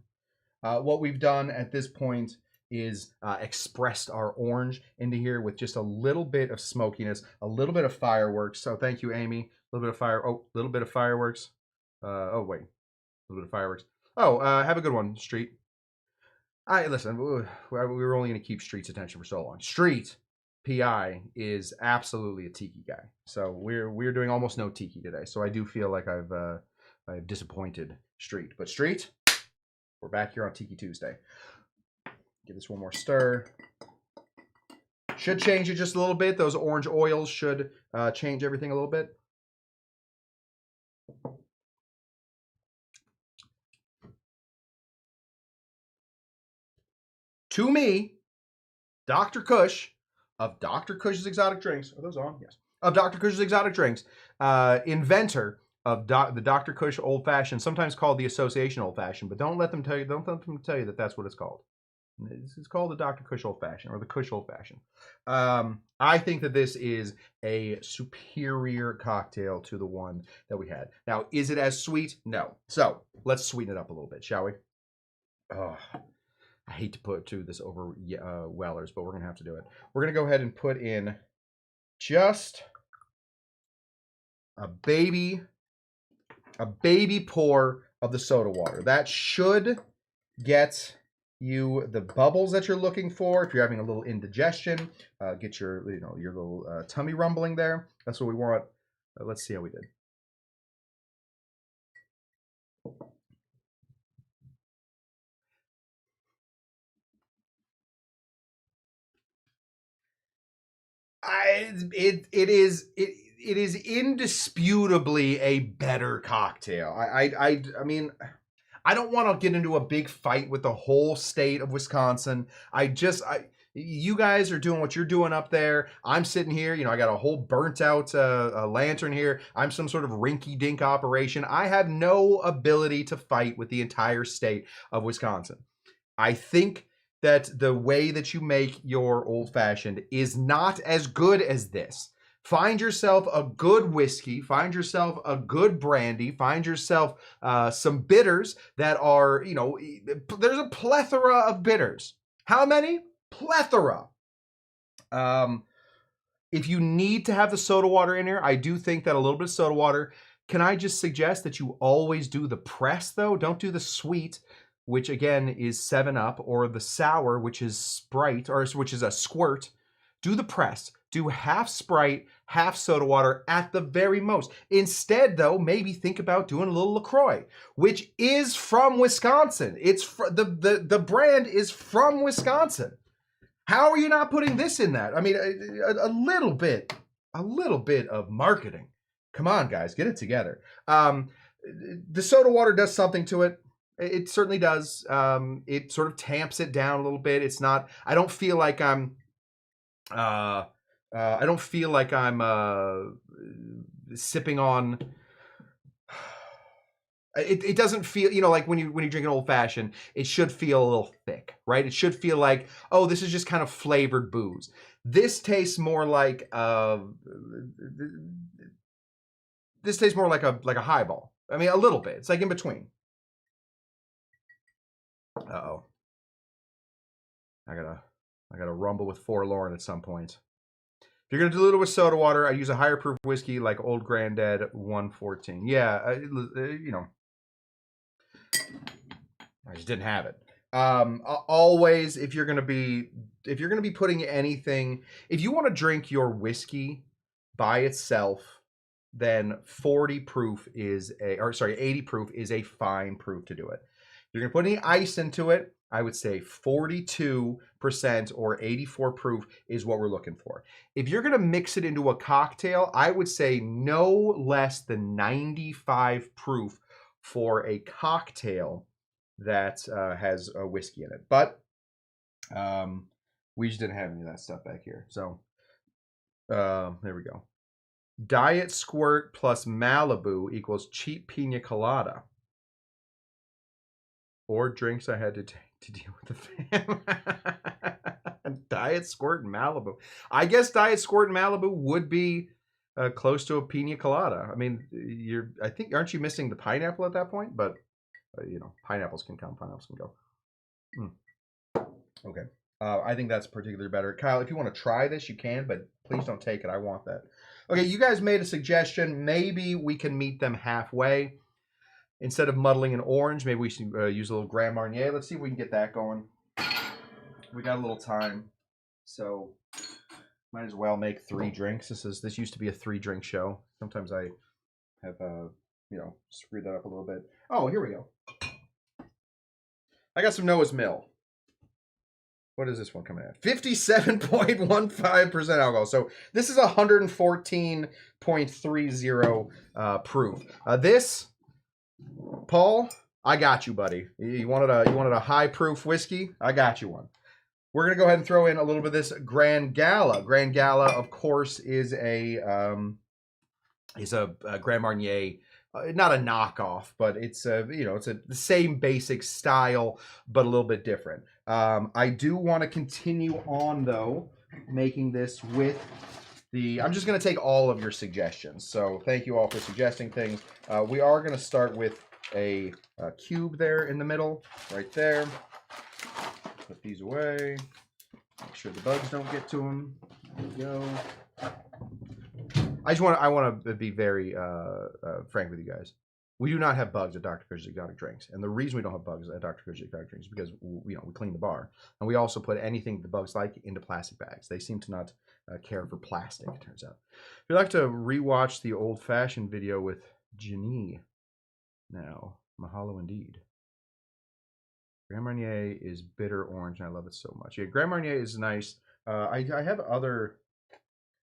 Speaker 1: What we've done at this point is expressed our orange into here with just a little bit of smokiness, a little bit of fireworks. So thank you, Amy. A little bit of fireworks. Oh wait, a little bit of fireworks. Oh, have a good one, Street. Listen, we were only going to keep Street's attention for so long. Street PI is absolutely a tiki guy, so we're doing almost no tiki today. So I do feel like I've disappointed Street, but Street, we're back here on Tiki Tuesday. Give this one more stir. Should change it just a little bit. Those orange oils should change everything a little bit. To me, Dr. Cush of Dr. Cush's Exotic Drinks, are those on? Yes. Of Dr. Cush's Exotic Drinks, inventor of the Dr. Cush Old Fashioned, sometimes called the Association Old Fashioned, but don't let them tell you that that's what it's called. It's called the Dr. Cush Old Fashioned, or the Cush Old Fashioned. I think that this is a superior cocktail to the one that we had. Now, is it as sweet? No. So let's sweeten it up a little bit, shall we? Oh, I hate to put this over Wellers, but we're going to have to do it. We're going to go ahead and put in just a baby pour of the soda water. That should get you the bubbles that you're looking for. If you're having a little indigestion, get your little tummy rumbling there. That's what we want. Let's see how we did. It is indisputably a better cocktail. I mean, I don't want to get into a big fight with the whole state of Wisconsin. You guys are doing what you're doing up there. I'm sitting here, I got a whole burnt out lantern here. I'm some sort of rinky-dink operation. I have no ability to fight with the entire state of Wisconsin. I think that the way that you make your old fashioned is not as good as this. Find yourself a good whiskey, find yourself a good brandy, find yourself some bitters that are, there's a plethora of bitters. How many? Plethora. If you need to have the soda water in here, I do think that a little bit of soda water. Can I just suggest that you always do the press, though? Don't do the sweet, which again is 7-Up, or the sour, which is Sprite, or which is a squirt. Do the press. Do half Sprite, half soda water at the very most. Instead, though, maybe think about doing a little LaCroix, which is from Wisconsin. It's the brand is from Wisconsin. How are you not putting this in that? I mean, a little bit of marketing. Come on, guys, get it together. The soda water does something to it. It certainly does. It sort of tamps it down a little bit. It's not. I don't feel like I'm. I don't feel like I'm sipping on. It doesn't feel, you know, like when you drink an old fashioned, it should feel a little thick, right? It should feel like, oh, this is just kind of flavored booze. This tastes more like a highball. I mean, a little bit. It's like in between. Uh-oh. I gotta rumble with Forlorn at some point. If you're gonna dilute it with soda water, I use a higher proof whiskey like Old Granddad 114. Yeah, you know, I just didn't have it. Always, if you're gonna be putting anything, if you want to drink your whiskey by itself, then 80 proof is a fine proof to do it. If you're gonna put any ice into it, I would say 42% or 84 proof is what we're looking for. If you're gonna mix it into a cocktail, I would say no less than 95 proof for a cocktail that has a whiskey in it. But we just didn't have any of that stuff back here. So there we go. Diet Squirt plus Malibu equals cheap pina colada. Or drinks I had to take to deal with the fam. Diet Squirt and Malibu. I guess Diet Squirt and Malibu would be close to a pina colada. I mean, aren't you missing the pineapple at that point? But you know, pineapples can come, pineapples can go. Okay. I think that's particularly better. Kyle, if you want to try this, you can, but please don't take it. I want that. Okay, you guys made a suggestion. Maybe we can meet them halfway. Instead of muddling an orange, maybe we should use a little Grand Marnier. Let's see if we can get that going. We got a little time, so might as well make 3 drinks. This used to be a 3-drink show. Sometimes I have screwed that up a little bit. Oh, here we go. I got some Noah's Mill. What is this one coming at? 57.15% alcohol. So this is 114.30 proof. This, Paul, I got you, buddy. You wanted a high proof whiskey? I got you one. We're gonna go ahead and throw in a little bit of this Grand Gala. Grand Gala, of course, is a Grand Marnier. Not a knockoff, but it's the same basic style, but a little bit different. I do want to continue on though, making this with I'm just going to take all of your suggestions. So thank you all for suggesting things. We are going to start with a cube there in the middle, right there. Put these away. Make sure the bugs don't get to them. There we go. I want to be very frank with you guys. We do not have bugs at Dr. Cush Exotic Drinks, and the reason we don't have bugs at Dr. Cush Exotic Drinks is because we clean the bar, and we also put anything the bugs like into plastic bags. They seem to not care for plastic. It turns out. If you'd like to rewatch the old-fashioned video with Janine, now mahalo indeed. Grand Marnier is bitter orange, and I love it so much. Yeah, Grand Marnier is nice. I have other.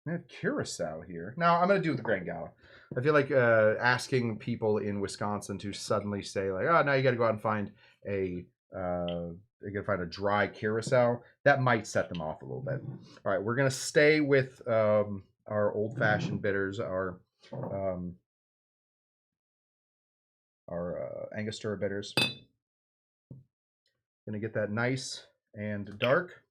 Speaker 1: I have Curacao here. Now, I'm going to do the Grand Gala. I feel like asking people in Wisconsin to suddenly say, like, oh, now you got to go out and find a dry Curacao. That might set them off a little bit. All right, we're going to stay with our old-fashioned bitters, our Angostura bitters. Going to get that nice and dark.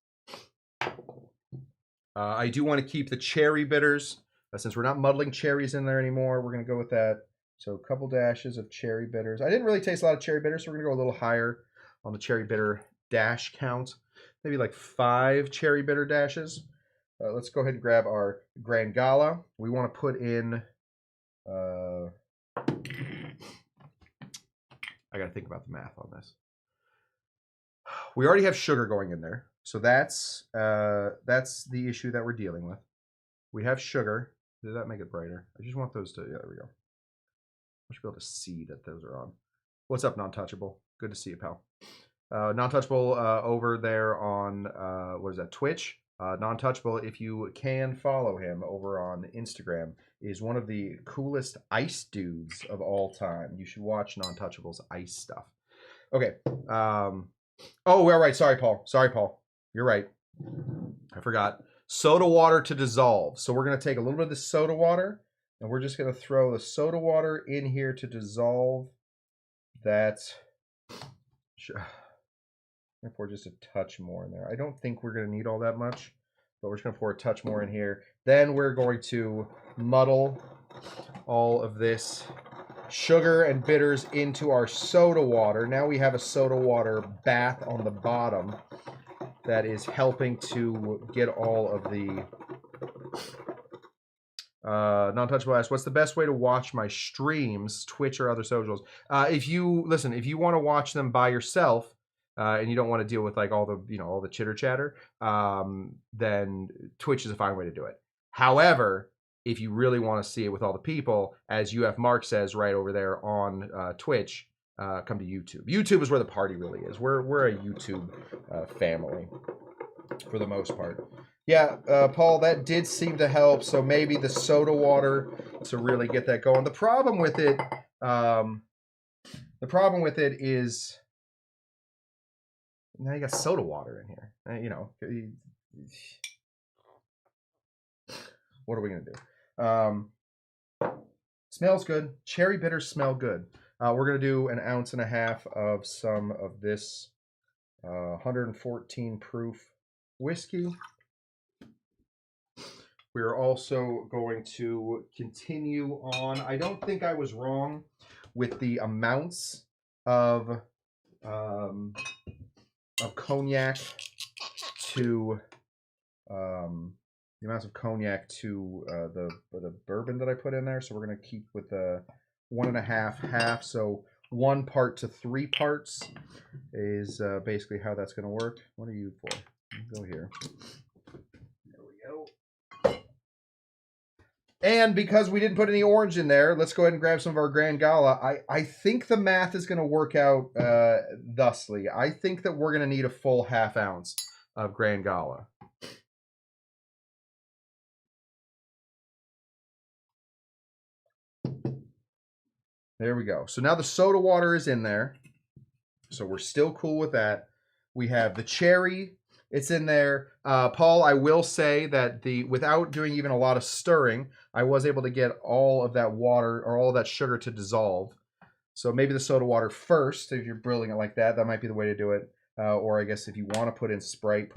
Speaker 1: I do want to keep the cherry bitters. Since we're not muddling cherries in there anymore, we're going to go with that. So a couple dashes of cherry bitters. I didn't really taste a lot of cherry bitters, so we're going to go a little higher on the cherry bitter dash count. Maybe like 5 cherry bitter dashes. Let's go ahead and grab our Grand Gala. We want to put in... I got to think about the math on this. We already have sugar going in there. So that's the issue that we're dealing with. We have sugar. Did that make it brighter? I just want those to, yeah, there we go. I should be able to see that those are on. What's up, Non-Touchable? Good to see you, pal. Non-Touchable over there on, what is that, Twitch? Non-Touchable, if you can follow him over on Instagram, is one of the coolest ice dudes of all time. You should watch Non-Touchable's ice stuff. Okay. Oh, well, right. Sorry, Paul. Sorry, Paul. You're right. I forgot. Soda water to dissolve. So we're going to take a little bit of the soda water, and we're just going to throw the soda water in here to dissolve that. I'm going to pour just a touch more in there. I don't think we're going to need all that much, but we're just going to pour a touch more in here. Then we're going to muddle all of this sugar and bitters into our soda water. Now we have a soda water bath on the bottom that is helping to get all of the Non-Touchable asks, what's the best way to watch my streams, Twitch or other socials? If you want to watch them by yourself, and you don't want to deal with like all the chitter chatter, then Twitch is a fine way to do it. However, if you really want to see it with all the people, as UF Mark says right over there on Twitch, come to YouTube. YouTube is where the party really is. We're a YouTube family for the most part. Yeah, Paul, that did seem to help. So maybe the soda water to really get that going. The problem with it is now you got soda water in here. What are we gonna do? Smells good. Cherry bitters smell good. We're gonna do 1.5 ounces of some of this 114 proof whiskey. We're also going to continue on. I don't think I was wrong with the amounts of cognac to the bourbon that I put in there. So we're going to keep with the 1.5 half. So 1 part to 3 parts is basically how that's going to work. What are you for? Go here. There we go. And because we didn't put any orange in there, let's go ahead and grab some of our Grand Gala. I think the math is going to work out thusly. I think that we're going to need a full 1/2 ounce of Grand Gala. There we go. So now the soda water is in there. So we're still cool with that. We have the cherry. It's in there. Paul, I will say that without doing even a lot of stirring, I was able to get all of that water or all of that sugar to dissolve. So maybe the soda water first. If you're boiling it like that, that might be the way to do it. Or I guess if you want to put in Sprite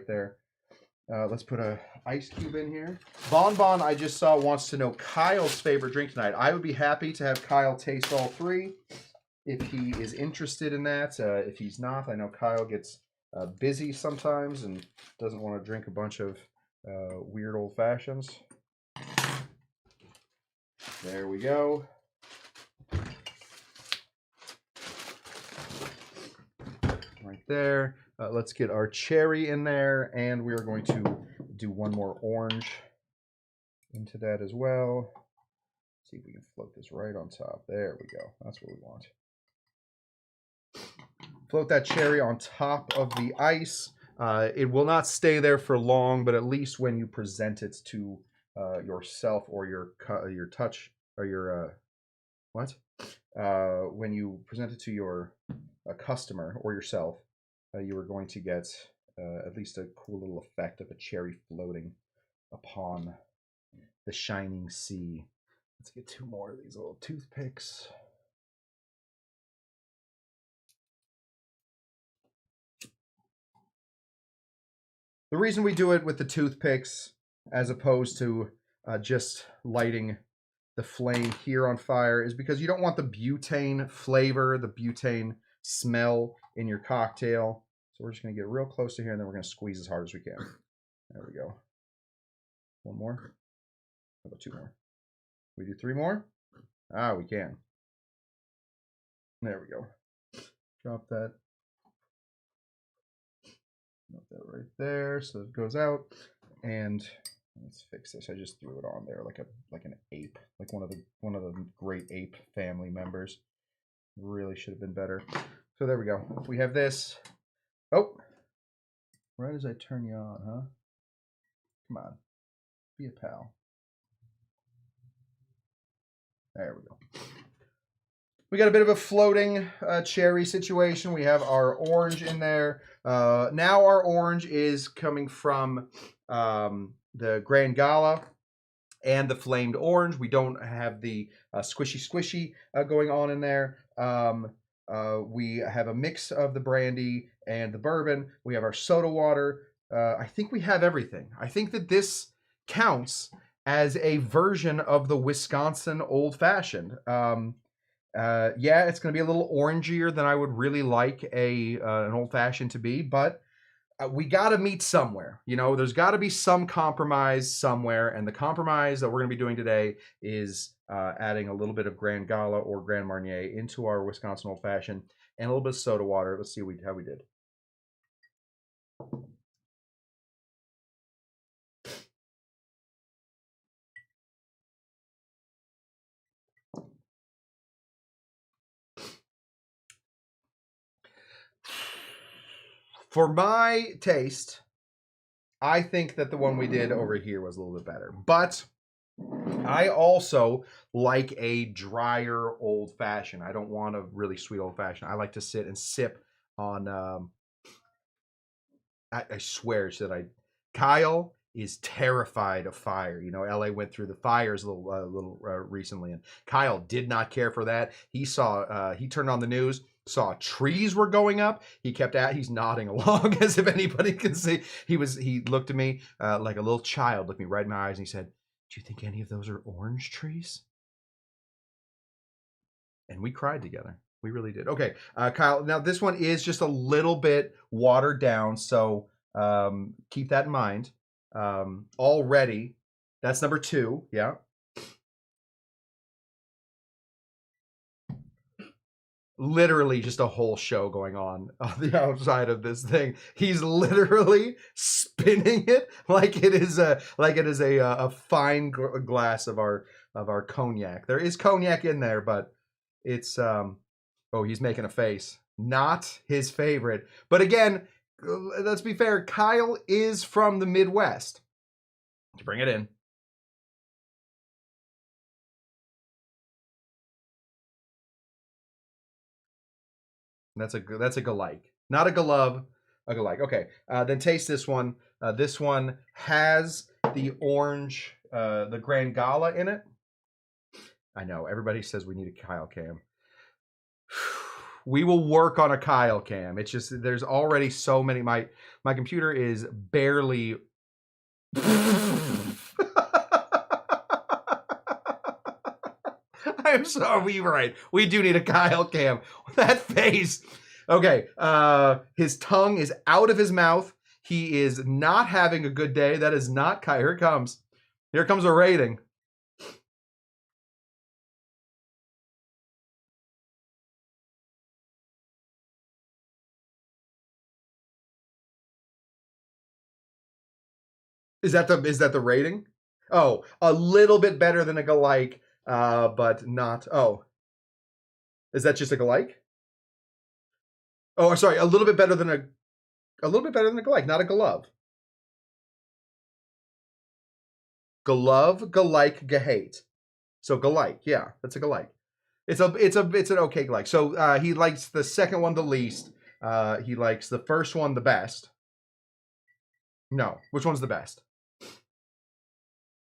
Speaker 1: there. Let's put a ice cube in here. Bon Bon, I just saw, wants to know Kyle's favorite drink tonight. I would be happy to have Kyle taste all 3 if he is interested in that. If he's not, I know Kyle gets busy sometimes and doesn't want to drink a bunch of weird old fashions. There we go. Right there. Let's get our cherry in there, and we are going to do 1 more orange into that as well. See if we can float this right on top. There we go. That's what we want. Float that cherry on top of the ice. It will not stay there for long, but at least when you present it to yourself or your touch or your when you present it to your customer or yourself, you are going to get at least a cool little effect of a cherry floating upon the shining sea. Let's get 2 more of these little toothpicks. The reason we do it with the toothpicks as opposed to just lighting the flame here on fire is because you don't want the butane flavor, the butane smell in your cocktail. So we're just going to get real close to here, and then we're going to squeeze as hard as we can. There we go. 1 more. How about 2 more? We do 3 more? Ah, we can. There we go. Drop that. Drop that right there so it goes out. And Let's fix this. I just threw it on there like an ape, like one of the great ape family members. Really should have been better. So there we go. We have this. Oh, right as I turn you on, huh? Come on, be a pal. There we go. We got a bit of a floating cherry situation. We have our orange in there. Now our orange is coming from the Grand Gala and the flamed orange. We don't have the squishy going on in there. We have a mix of the brandy and the bourbon. We have our soda water. I think we have everything. I think that this counts as a version of the Wisconsin Old Fashioned. Yeah, it's going to be a little orangier than I would really like an old fashioned to be, but we got to meet somewhere. You know, there's got to be some compromise somewhere, and the compromise that we're going to be doing today is adding a little bit of Grand Gala or Grand Marnier into our Wisconsin Old Fashioned and a little bit of soda water. Let's see how we did. For my taste, I think that the one we did over here was a little bit better. But I also like a drier old fashioned. I don't want a really sweet old fashioned. I like to sit and sip on. I swear that Kyle is terrified of fire. You know, LA went through the fires a little recently, and Kyle did not care for that. He saw. He turned on the news. Saw trees were going up. He's nodding along as if anybody can see. He looked at me like a little child, looked me right in my eyes, and he said, "Do you think any of those are orange trees?" And we cried together. We really did. Okay, Kyle, now this one is just a little bit watered down, so keep that in mind. Already, that's number 2, yeah. Literally just a whole show going on the outside of this thing. He's literally spinning it like it is a fine glass of our cognac. There is cognac in there, but it's oh, he's making a face. Not his favorite. But again, let's be fair, Kyle is from the Midwest. Bring it in. That's a galike. Not a glove, a galike. Okay, then taste this one. This one has the orange, the Grand Gala in it. I know, everybody says we need a Kyle cam. We will work on a Kyle cam. It's just, there's already so many. My computer is barely... I'm sorry, you're right. We do need a Kyle cam. That face. Okay, his tongue is out of his mouth. He is not having a good day. That is not Kyle. Here it comes. Here comes a rating. Is that the rating? Oh, a little bit better than a galike, but not. Oh, is that just a galike? Oh, sorry, a little bit better than a galike, not a glove. Glove, galike, gahate. So galike, yeah, that's a galike. It's an okay galike. So he likes the second one the least. He likes the first one the best. No, which one's the best?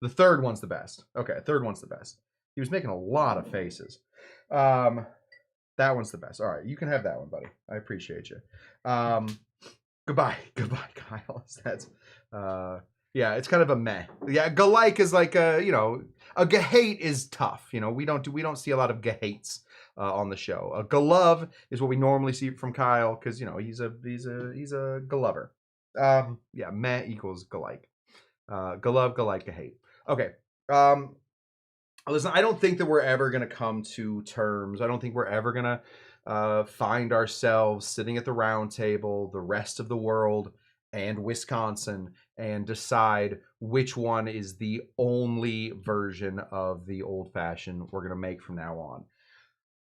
Speaker 1: The third one's the best. Okay, third one's the best. He was making a lot of faces. That one's the best. All right, you can have that one, buddy. I appreciate you. Goodbye, Kyle. That's yeah, it's kind of a meh. Yeah, galike is like a gahate is tough. You know, we don't see a lot of gahates on the show. A glove is what we normally see from Kyle because he's a glover. Yeah, meh equals galike. Glove, galike, gahate. Okay. Listen, I don't think that we're ever going to come to terms. I don't think we're ever going to find ourselves sitting at the round table, the rest of the world, and Wisconsin and decide which one is the only version of the old fashioned we're going to make from now on.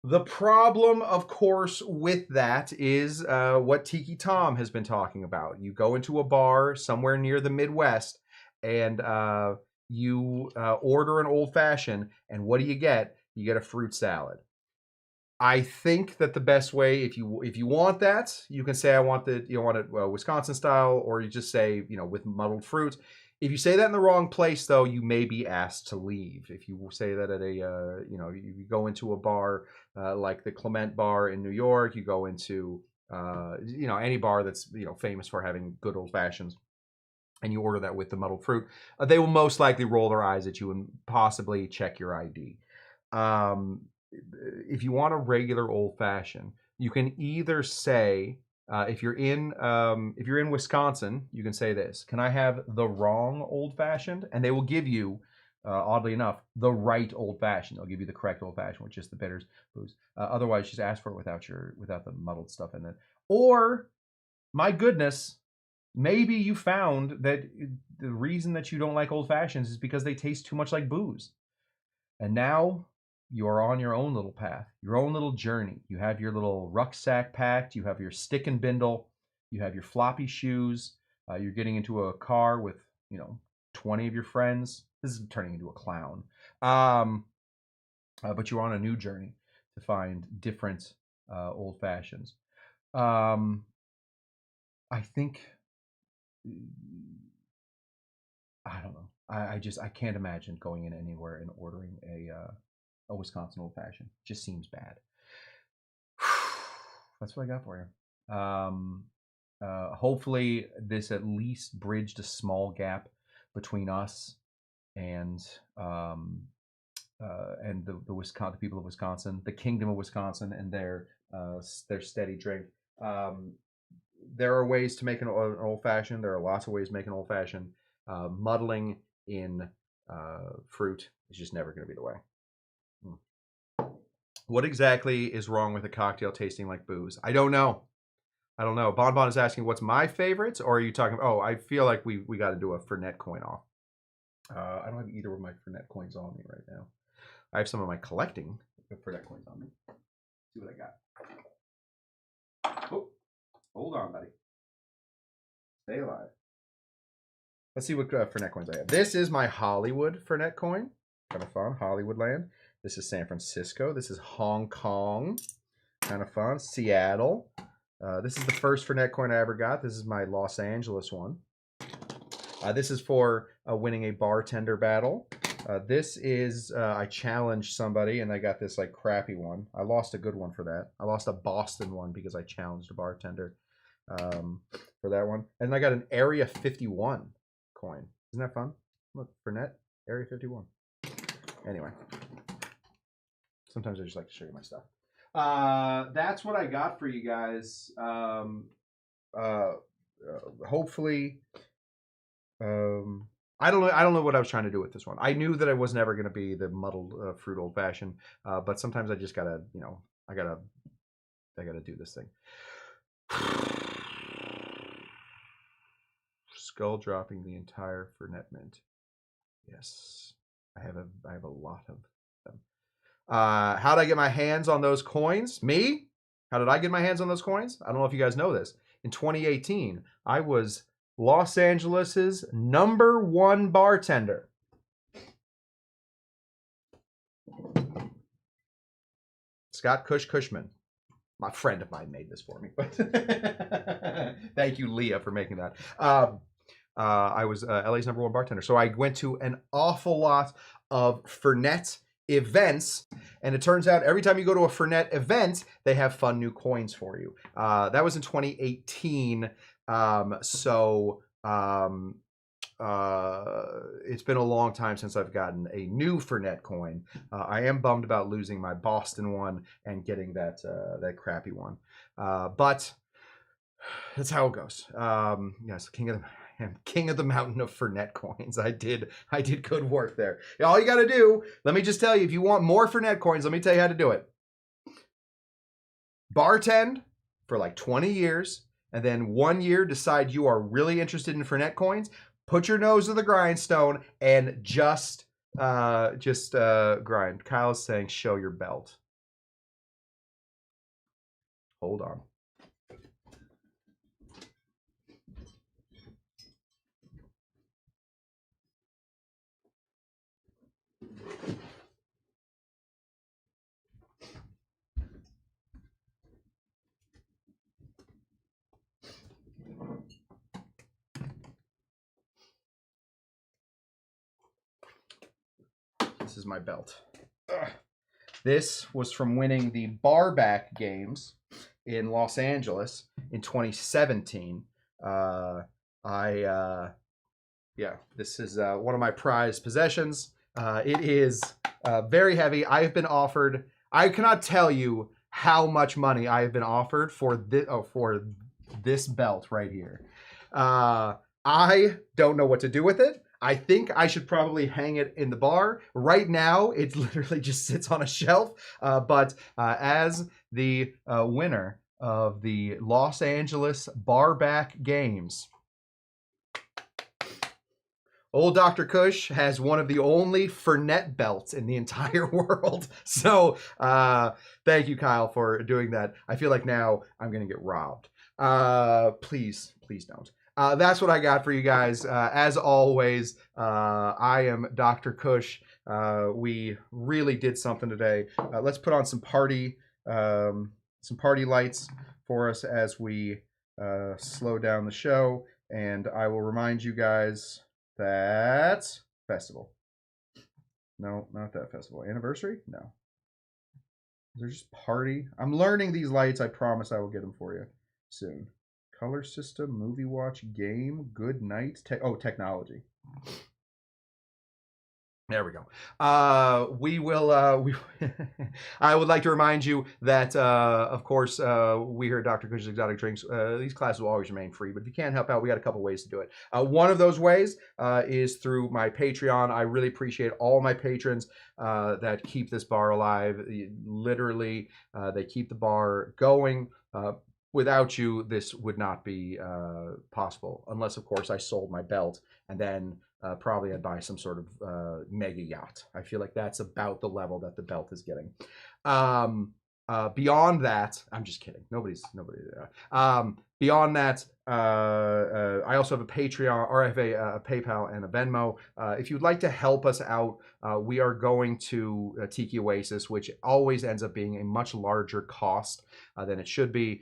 Speaker 1: The problem, of course, with that is what Tiki Tom has been talking about. You go into a bar somewhere near the Midwest and you order an old fashioned, and what do you get? You get a fruit salad. I think that the best way, if you want that, you can say I want it Wisconsin style, or you just say with muddled fruit. If you say that in the wrong place, though, you may be asked to leave. If you say that at a you go into a bar like the Clement Bar in New York, you go into any bar that's famous for having good old fashions, and you order that with the muddled fruit, they will most likely roll their eyes at you and possibly check your ID. If you want a regular old fashioned, you can either say if you're in Wisconsin, you can say this: "Can I have the wrong old fashioned?" And they will give you, oddly enough, the right old fashioned. They'll give you the correct old fashioned with just the bitters, booze. Otherwise, just ask for it without the muddled stuff in it. Or, my goodness, maybe you found that the reason that you don't like old fashions is because they taste too much like booze, and now you are on your own little path, your own little journey. You have your little rucksack packed, you have your stick and bindle, you have your floppy shoes, you're getting into a car with 20 of your friends. This is turning into a clown. But you're on a new journey to find different old fashions. I think, I don't know. I can't imagine going in anywhere and ordering a Wisconsin old fashioned. Just seems bad. That's what I got for you. Hopefully this at least bridged a small gap between us and the people of Wisconsin, the kingdom of Wisconsin, and their steady drink. There are ways to make an old fashioned. There are lots of ways to make an old fashioned. Muddling in fruit is just never going to be the way. What exactly is wrong with a cocktail tasting like booze? I don't know. Bon Bon is asking what's my favorites, or are you talking? Oh, I feel like we got to do a Fernet coin off. I don't have either of my Fernet coins on me right now. I have some of my collecting Fernet coins on me. Let's see what I got. Oh, hold on, buddy. Stay alive. Let's see what Fernet coins I have. This is my Hollywood Fernet coin. Kind of fun, Hollywood land. This is San Francisco. This is Hong Kong. Kind of fun. Seattle. This is the first Fernet coin I ever got. This is my Los Angeles one. This is for winning a bartender battle. This is, I challenged somebody and I got this like crappy one. I lost a good one for that. I lost a Boston one because I challenged a bartender for that one. And I got an Area 51 coin. Isn't that fun? Look, Fernet, Area 51. Anyway. Sometimes I just like to show you my stuff. That's what I got for you guys. Hopefully, I don't know what I was trying to do with this one. I knew that I was never going to be the muddled fruit old fashioned, but sometimes I just gotta, I gotta do this thing. Skull dropping the entire Fernet mint. Yes, I have a lot of them. How did I get my hands on those coins? Me? How did I get my hands on those coins? I don't know if you guys know this. In 2018, I was Los Angeles's #1 bartender. Scott Cushman. My friend of mine made this for me. Thank you, Leah, for making that. I was LA's #1 bartender. So I went to an awful lot of Fernet events, and it turns out every time you go to a Fernet event, they have fun new coins for you. That was in 2018. It's been a long time since I've gotten a new Fernet coin. I am bummed about losing my Boston one and getting that crappy one. But that's how it goes. Yes, king of the mountain of Fernet coins. I did good work there. All you got to do, let me just tell you, if you want more Fernet coins, let me tell you how to do it. Bartend for like 20 years, and then 1 year decide you are really interested in Fernet coins, put your nose to the grindstone and just grind. Kyle is saying, show your belt. Hold on. This is my belt. Ugh. This was from winning the Barback Games in Los Angeles in 2017. This is one of my prized possessions. It is very heavy. I have been offered, I cannot tell you how much money I have been offered for this belt right here. I don't know what to do with it. I think I should probably hang it in the bar. Right now, it literally just sits on a shelf. But as the winner of the Los Angeles Barback Games, old Dr. Cush has one of the only Fernet belts in the entire world. So thank you, Kyle, for doing that. I feel like now I'm going to get robbed. Please don't. That's what I got for you guys. As always, I am Dr. Cush. We really did something today. Let's put on some party lights for us as we slow down the show. And I will remind you guys that festival. No, not that festival. Anniversary? No. They're just party. I'm learning these lights. I promise I will get them for you soon. Color system, movie watch, game, good night. Technology. There we go. We will. I would like to remind you that, of course, we here at Dr. Cush Exotic Drinks, these classes will always remain free. But if you can't help out, we got a couple ways to do it. One of those ways is through my Patreon. I really appreciate all my patrons that keep this bar alive. Literally, they keep the bar going. Without you, this would not be possible, unless, of course, I sold my belt and then probably I'd buy some sort of mega yacht. I feel like that's about the level that the belt is getting. Beyond that, I'm just kidding. Nobody. Beyond that, I also have a Patreon, or I have a PayPal and a Venmo. If you'd like to help us out, we are going to Tiki Oasis, which always ends up being a much larger cost than it should be.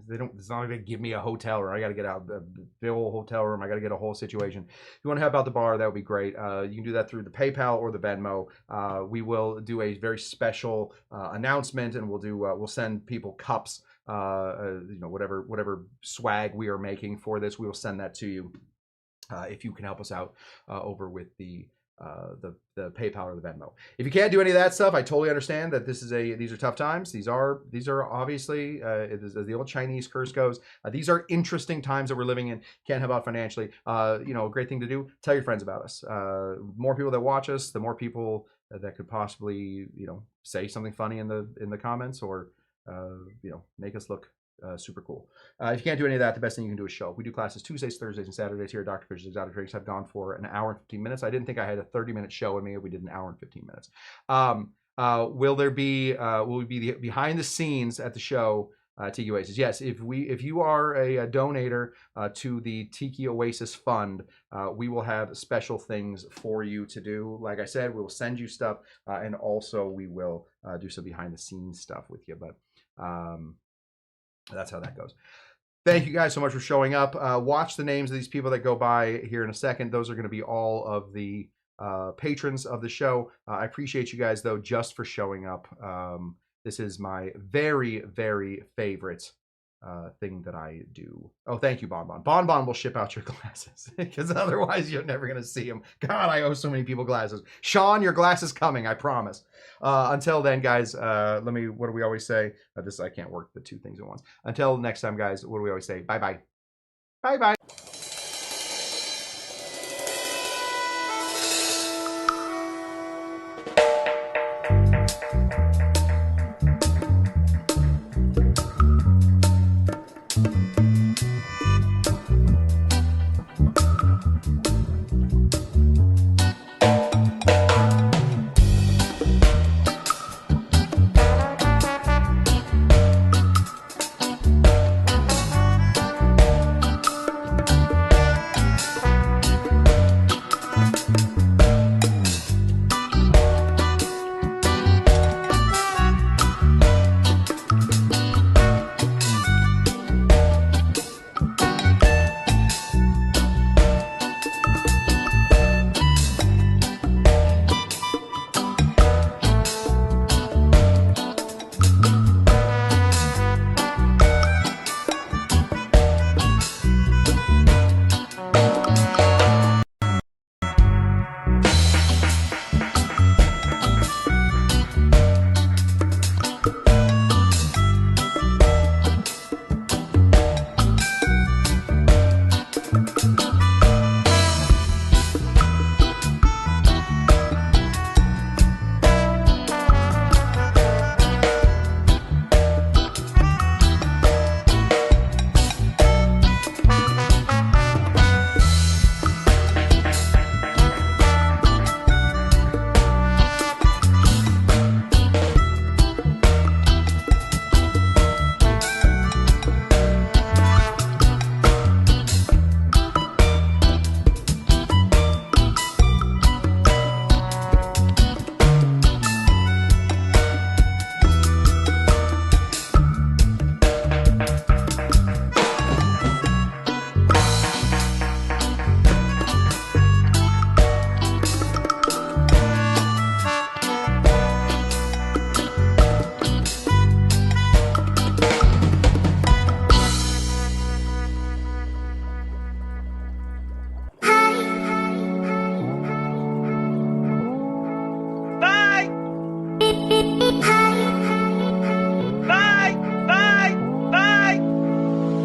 Speaker 1: It's not even give me a hotel room. I got to get out the whole hotel room. I got to get a whole situation. If you want to help out the bar, that would be great. You can do that through the PayPal or the Venmo. We will do a very special announcement, and we'll send people cups. Whatever swag we are making for this, we will send that to you. If you can help us out over with the PayPal or the Venmo. If you can't do any of that stuff, I totally understand that these are tough times. These are obviously, as the old Chinese curse goes, these are interesting times that we're living in. Can't help out financially. A great thing to do, tell your friends about us. More people that watch us, the more people that could possibly, say something funny in the comments, or make us look super cool. If you can't do any of that, the best thing you can do is show up. We do classes Tuesdays, Thursdays, and Saturdays here at Dr. Cush's Exotic Drinks. I've gone for an hour and 15 minutes. I didn't think I had a 30-minute show in me. We did an hour and 15 minutes. Will we be behind the scenes at the show? Tiki Oasis. Yes, if you are a donator to the Tiki Oasis Fund, we will have special things for you to do. Like I said, we will send you stuff, and also we will do some behind the scenes stuff with you. But that's how that goes. Thank you guys so much for showing up. Watch the names of these people that go by here in a second. Those are going to be all of the patrons of the show. I appreciate you guys, though, just for showing up. This is my very, very favorite thing that I do. Oh, thank you, Bonbon. Bonbon will ship out your glasses because otherwise you're never going to see them. God, I owe so many people glasses. Sean, your glasses coming, I promise. Until then, guys, what do we always say? I can't work the two things at once. Until next time, guys, what do we always say? Bye-bye. Bye-bye.